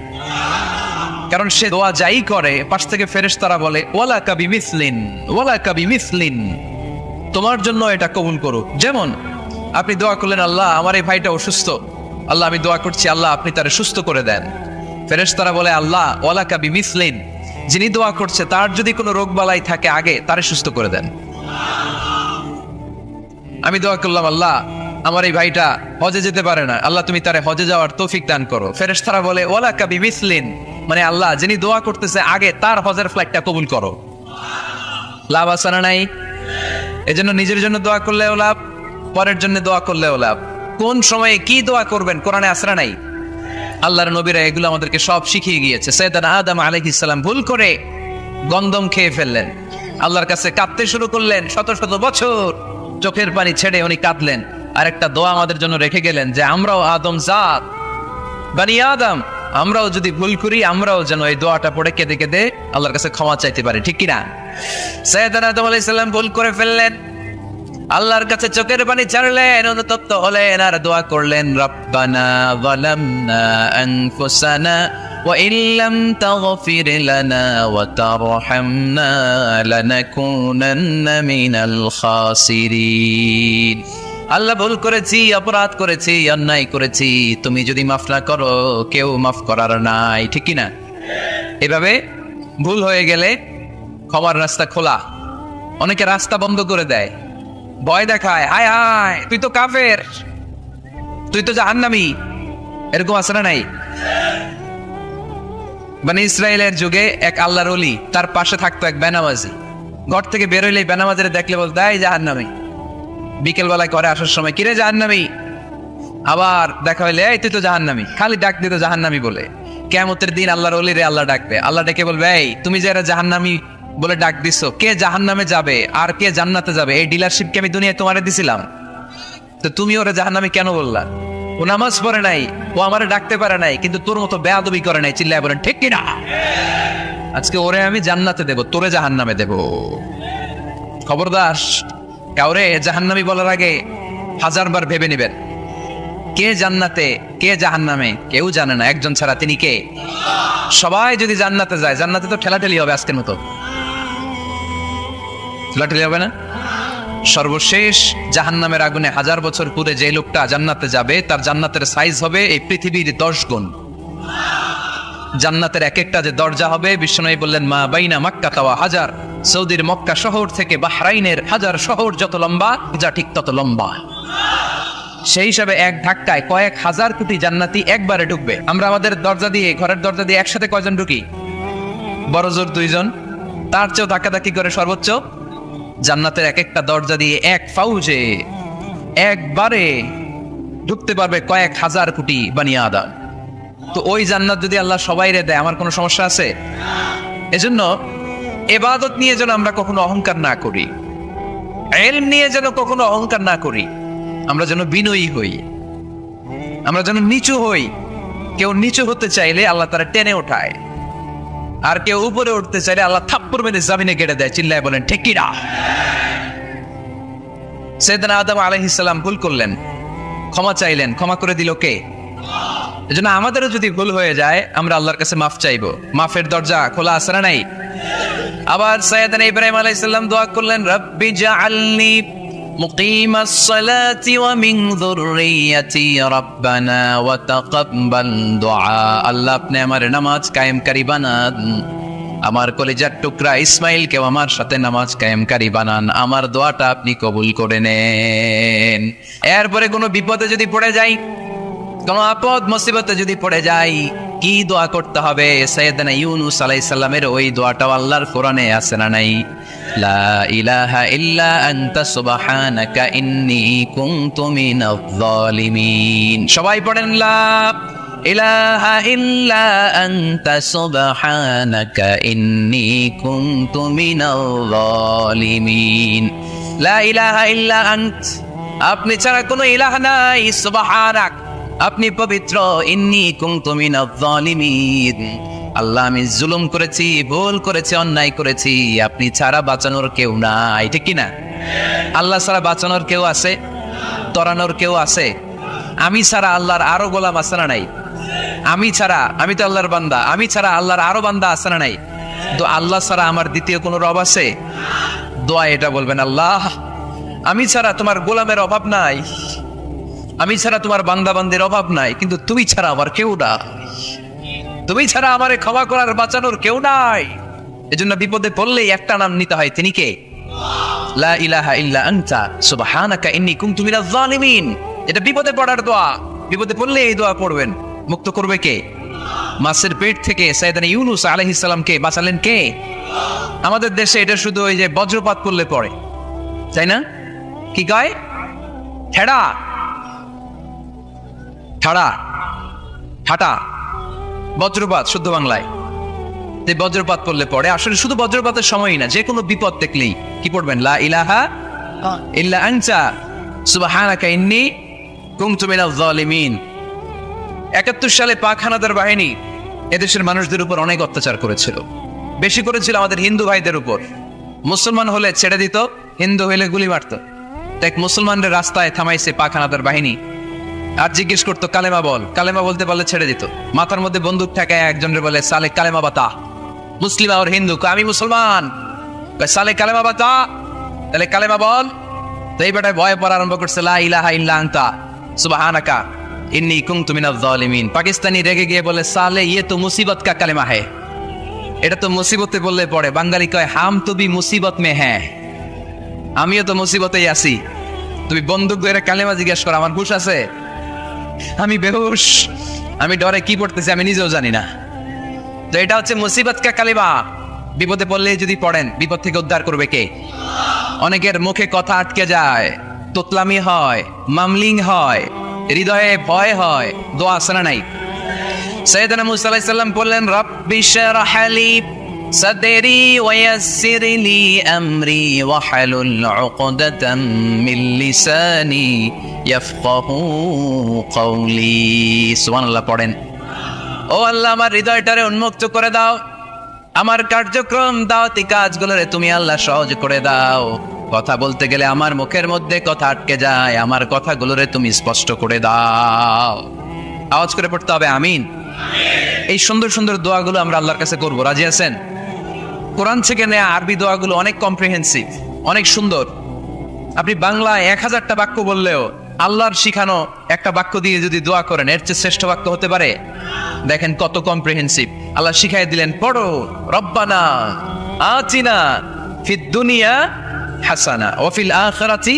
কারণ সে দোয়া যাই করে, পাশ থেকে ফেরেশতারা বলে ওয়ালাকা বিমিসলিন, ওয়ালাকা বিমিসলিন, তোমার জন্য এটা কবুল করুক। যেমন আপনি দোয়া করলেন আল্লাহ আমার এই ভাইটা অসুস্থ, আল্লাহ আমি দোয়া করছি আল্লাহ আপনি তারে সুস্থ করে দেন। ফেরেশতারা বলে আল্লাহ ওয়ালাকা বিমিসলিন, যিনি দোয়া করছে তার যদি কোনো রোগ বালাই থাকে আগে তারে সুস্থ করে দেন। আমি দোয়া করলাম আল্লাহ আমার এই ভাইটা হজে যেতে পারে না, আল্লাহ তুমি তারে হজে যাওয়ার তৌফিক দান করো। ফেরেশতারা বলে ওয়ালাকা বিমিসলিন, মানে আল্লাহ যিনি দোয়া করতেছে আগে তার হজের ফ্লাইটটা কবুল করো। লাভ আছে না নাই? এজন্য নিজের জন্য দোয়া করলেও লাভ, পরের জন্য দোয়া করলেও লাভ। কোন সময়ে কি দোয়া করবেন কোরআনে আছে না নাই? আল্লাহর নবীরা এগুলো আমাদেরকে সব শিখিয়ে গিয়েছে। সাইয়েদনা আদম আলাইহিস সালাম ভুল করে গন্ধম খেয়ে ফেললেন, আল্লাহর কাছে কাঁদতে শুরু করলেন, শত শত বছর চোখের পানি ছেড়ে উনি কাঁদলেন। আর একটা দোয়া আমাদের জন্য রেখে গেলেন যে আমরাও আদম জাত, বানি আদম, আমরাও যদি ভুল করি আমরাও যেন এই দোয়াটা পড়ে কেঁদে কেঁদে আল্লাহর কাছে ক্ষমা চাইতে পারি, ঠিক কিনা? সাইয়েদনা আদম আলাইহিস সালাম ভুল করে ফেললেন, আল্লাহর কাছে চোখের পানি ছাড়লেন, অনুতপ্ত হলেন আর দোয়া করলেন রব্বানা যালামনা আনফুসানা ওয়া ইল্লাম তাগফির লানা ওয়া তারহামনা লানাকুনান্না মিনাল খাসিরিন। আল্লাহ ভুল করেছি, অপরাধ করেছি, অন্যায় করেছি, তুমি যদি মাফ না করো কেউ মাফ করার নাই, ঠিক কিনা? এভাবে ভুল হয়ে গেলে ক্ষমার রাস্তা খোলা। অনেকে রাস্তা বন্ধ করে দেয়, ভয় দেখায়, হায় হায় তুই তো কাফের, তুই তো জাহান্নামী। এরকম আছে না নাই? মানে ইসরায়েলের যুগে এক আল্লাহর ওলি, তার পাশে থাকতো এক বেনামাজি। ঘর থেকে বেরোইলেই বেনামাজির দেখলে বলতো এই জাহান্নামী। বিকেল বেলায় করে আসার সময় কিরে জাহান্নামী, আবার দেখা হইলে এই তুই তো জাহান্নামী, খালি ডাক দিত জাহান্নামী বলে। কিয়ামতের দিন আল্লাহর ওলি রে আল্লাহ ডাকবে, আল্লাহ ডেকে বলবে এই তুমি যে এরা জাহান্নামী বলে ডাক দিছো, কে জাহান্নামে যাবে আর কে জান্নাতে যাবে এই ডিলারশিপ কি আমি দুনিয়ায় তোমারে দিছিলাম? তো তুমি ওরা জাহান্নামী কেন বললা? ও নামাজ পড়ে নাই, ও আমারে ডাকতে পারে নাই, কিন্তু তোর মতো বেয়াদবি করে নাই। চিল্লায় বলেন ঠিক কিনা? আজকে ওরে আমি জান্নাতে দেব, তোরে জাহান্নামে দেব। খবরদার, কাউরে জাহান্নামী বলার আগে 1000 বার ভেবে নেবেন। কে জান্নাতে কে জাহান্নামে কেউ জানে না, একজন ছাড়া, তিনি কে? সবাই যদি জান্নাতে যায়, জান্নাতে তো ঠেলাঠেলি হবে আজকের মতো। ঠেলাঠেলি হবে না? সর্বশেষ জাহান্নামের আগুনে 1000 বছর পুরে যে লোকটা জান্নাতে যাবে, তার জান্নাতের সাইজ হবে এই পৃথিবীর 10 গুণ। জান্নাতের এক একটা যে দরজা হবে, বিশ্বনবী বললেন মা বাইনা মক্কা ওয়া হাজার, সৌদির মক্কা শহর থেকে বাহরাইনের হাজার শহর যত লম্বা, যা ঠিক তত লম্বা। সেই হিসাবে এক ধাক্কায় কয়েক হাজার কোটি জান্নাতি একবারে ঢুকবে। আমরা আমাদের দরজা দিয়ে, ঘরের দরজা দিয়ে একসাথে কয়জন ঢুকি? বড় জোর 2 জন, তার চেয়েও ধাক্কাধাক্কি করে সর্বোচ্চ। জান্নাতের এক একটা দরজা দিয়ে এক ফাউজে একবারে ঢুকতে পারবে কয়েক হাজার কোটি বানি আদম। তো ওই জান্নাত যদি আল্লাহ সবাইরে দেয়, আমার কোনো সমস্যা আছে? এজন্য ইবাদত নিয়ে যেন আমরা কখনো অহংকার না করি, ইলম নিয়ে যেন কখনো অহংকার না করি। আমরা যেন বিনয়ী হই, আমরা যেন নিচু হই। কেউ নিচু হতে চাইলে আল্লাহ তারা টেনে ওঠায়, আর কেউ উপরে উঠতে চাইলে আল্লাহ থাপ্পড় মেরে জামিনে গেড়ে দেয়। চিল্লায় বলেন ঠিক কিনা? সাইয়েদনা আদম আলাইহিস সালাম ভুল করলেন, ক্ষমা চাইলেন, ক্ষমা করে দিল কে? এজন্য আমাদেরও যদি ভুল হয়ে যায়, আমরা আল্লাহর কাছে মাফ চাইবো। মাফের দরজা খোলা আছে না নাই? আবার সাইয়েদনা ইব্রাহিম আলাইহিস সালাম দোয়া করলেন, রব্বি জাআলনি মুকিমাস সালাতি ওয়া মিন যুররিয়াতি রাব্বানা ওয়া তাকাব্বাল দুআ। আল্লাহ আপনি আমার নামাজ কায়েমকারী বানান, আমার কলিজার টুকরা ইসমাইলকেও আমার সাথে নামাজ কায়েমকারী বানান, আমার দোয়াটা আপনি কবুল করে নেন। এরপরে কোনো বিপদে যদি পড়ে যাই, কোনো আপদ মুসিবতে যদি পড়ে যাই, কি দোয়া করতে হবে? সাইয়েদনা ইউনূস আলাইহিস সালামের ওই দোয়াটাও আল্লাহর কোরআনে আছে না নাই? লা ইলাহা ইল্লা আনতা সুবহানাকা ইন্নী কুনতু মিনাজ জালিমিন। সবাই পড়েন লা ইলাহা ইল্লা আনতা সুবহানাকা ইন্নী কুনতু মিনাজ জালিমিন। লা ইলাহা ইল্লা আনত, আপনি ছাড়া কোনো ইলাহ নাই, সুবহানাক, আপনি পবিত্র, ইন্নী কুনতু মিনাজ জালিমিন, আল্লাহ আমি জুলুম করেছি, ভুল করেছি, অন্যায় করেছি, আপনি ছাড়া বাঁচানোর কেউ নাই। ঠিক কি না? আল্লাহ ছাড়া বাঁচানোর কেউ আছে? তরানোর কেউ আছে? আমি ছাড়া আল্লাহর আরো গোলাম আছে না নাই? আমি ছাড়া, আমি তো আল্লাহর বান্দা, আমি ছাড়া আল্লাহর আরো বান্দা আছে না নাই? তো আল্লাহ ছাড়া আমার দ্বিতীয় কোনো রব আছে? দোয়া এটা বলবেন, আল্লাহ আমি ছাড়া তোমার গোলামের অভাব নাই, আমি ছাড়া তোমার বান্দা বান্দির অভাব নাই, কিন্তু তুমি ছাড়া আমার কেউ না, তুমি ছাড়া আমারে ক্ষমা করার বাঁচানোর কেউ নাই। এজন্য বিপদে পড়লেই একটা নাম নিতে হয়, তিনি কে? লা ইলাহা ইল্লা আনতা সুবহানাকা ইন্নী কুনতু মিনাজ জালিমিন। এটা বিপদে পড়ার দোয়া, বিপদে পড়লে এই দোয়া পড়বেন। মুক্ত করবে কে? মাছের পেট থেকে সাইয়েদনা ইউনূস আলাইহিস সালামকে বাঁচালেন কে? আমাদের দেশে এটা শুধু ওই যে বজ্রপাত করলে পড়ে, তাই না? কি কয়? ঠেড়া ঠাড়া ঠাটা, বজ্রপাত শুদ্ধ বাংলায়। বজ্রপাত করলে পড়ে, আসলে শুধু বজ্রপাতের সময়ই না, যে কোনো বিপদ দেখলেই কি পড়বেন? লা ইলাহা ইল্লা আনতা সুবহানাকা ইন্নী কুনতু মিনাজ জালিমিন। 71 সালে পাক হানাদার বাহিনী এদেশের মানুষদের উপর অনেক অত্যাচার করেছিল, বেশি করেছিল আমাদের হিন্দু ভাইদের উপর। মুসলমান হলে ছেড়ে দিত, হিন্দু হইলে গুলি মারত। এক মুসলমানদের রাস্তায় থামাইছে পাক হানাদার বাহিনী, আর জিজ্ঞেস করতো কালেমা বল, কালেমা বলতে পারলে ছেড়ে দিত। মাথার মধ্যে বন্দুক ঠেকায় একজনের বলে সালে কালেমা বাতা, মুসলিম আর হিন্দু, আমি মুসলমান, সালে কালেমা বাতা, তাহলে কালেমা বল। তো এই বেটায় ভয় পড়া আরম্ভ করছে, লা ইলাহা ইল্লা আনতা সুবহানাকা ইন্নী কুনতু মিনাজ জালিমিন। পাকিস্তানি রেগে গিয়ে বলে, সালে ইয়ে তো মুসিবত কা কালেমা है, এটা তো মুসিবতে বললে পড়ে। বাঙালি কয় হাম তুবি মুসিবত মে হ্যাঁ, আমিও তো মুসিবতেই আছি। তুমি বন্দুক ধরে কালেমা জিজ্ঞেস করো, আমার হুশ আছে? আমি বেহুশ, আমি ডরে কি পড়তেছি আমি নিজেও জানি না। তো এটা হচ্ছে মুসিবত কা কালিমা। বিপদে পড়লে যদি পড়েন, বিপদ থেকে উদ্ধার করবে কে? অনেকের মুখে কথা আটকে যায়, তোতলামি হয়, মামলিং হয়, হৃদয়ে ভয় হয়, দোয়া আছে না নাই? সাইয়েদনা মুসা আলাইহিস সালাম বললেন, রাব্বি শরহ লি সাদরি ওয়া ইয়াসসির লি আমরি ওয়াহলুল উকদাতাম মিন লিসানি ইয়াফকাহু কওলি। সুবহানাল্লাহ পড়েন। ও আল্লাহ, আমার হৃদয়টারে উন্মুক্ত করে দাও, আমার কার্যক্রম দাওয়াতি কাজগুলোরে তুমি আল্লাহ সহজ করে দাও। কথা বলতে গেলে আমার মুখের মধ্যে কথা আটকে যায়, আমার কথাগুলোরে তুমি স্পষ্ট করে দাও। আওয়াজ করে পড়তে হবে আমিন। এই সুন্দর সুন্দর দোয়াগুলো আমরা আল্লাহর কাছে করব, রাজি আছেন? কোরআন থেকে নেয়া আরবি দোয়াগুলো অনেক কম্প্রিহেন্সিভ, অনেক সুন্দর। আপনি বাংলায় 1000টা বাক্য বললেও আল্লাহর শিখানো একটা বাক্য দিয়ে যদি দোয়া করেন, এর চেয়ে শ্রেষ্ঠ বাক্য হতে পারে? দেখেন কত কম্প্রিহেন্সিভ। আল্লাহ শিখাই দিলেন, পড়ো রব্বানা আতিনা ফিদ দুনিয়া হাসানা ওয়া ফিল আখিরাতি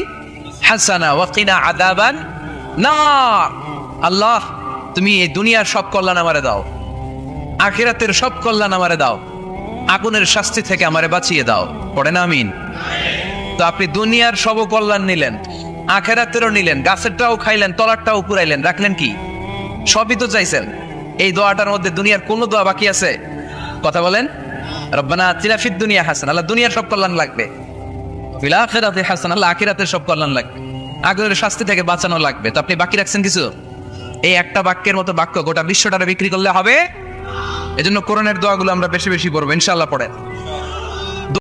হাসানা ওয়া কিনা আযাবান নার। আল্লাহ, তুমি এই দুনিয়ার সব কল্যাণ আমারে দাও, আখিরাতের সব কল্যাণ আমারে দাও, আগুনের শাস্তি থেকে আমারে বাঁচিয়ে দাও। পড়েন আমিন। তো আপনি দুনিয়ার সব কল্যাণ নিলেন, আখিরাতেরও নিলেন, গাছেরটাও খাইলেন, তলারটাও পুরাইলেন, রাখলেন কি? সবই তো চাইছেন। এই দোয়াটার মধ্যে দুনিয়ার কোন দোয়া বাকি আছে? কথা বলেন। রব্বানা আতিনা ফিদ দুনিয়া হাসানা, আল্লাহ দুনিয়ার সব কল্যাণ লাগবে। ফিল আখিরাতি হাসানা, আল্লাহ আখিরাতের সব কল্যাণ লাগবে, আগুনের শাস্তি থেকে বাঁচানো লাগবে। তো আপনি বাকি রাখছেন কিছু? এই একটা বাক্যের মতো বাক্য গোটা বিশ্বটারে বিক্রি করলে হবে। এজন্য কোরআনের দোয়াগুলো আমরা বেশি বেশি পড়বো, ইনশাআল্লাহ। পড়েন।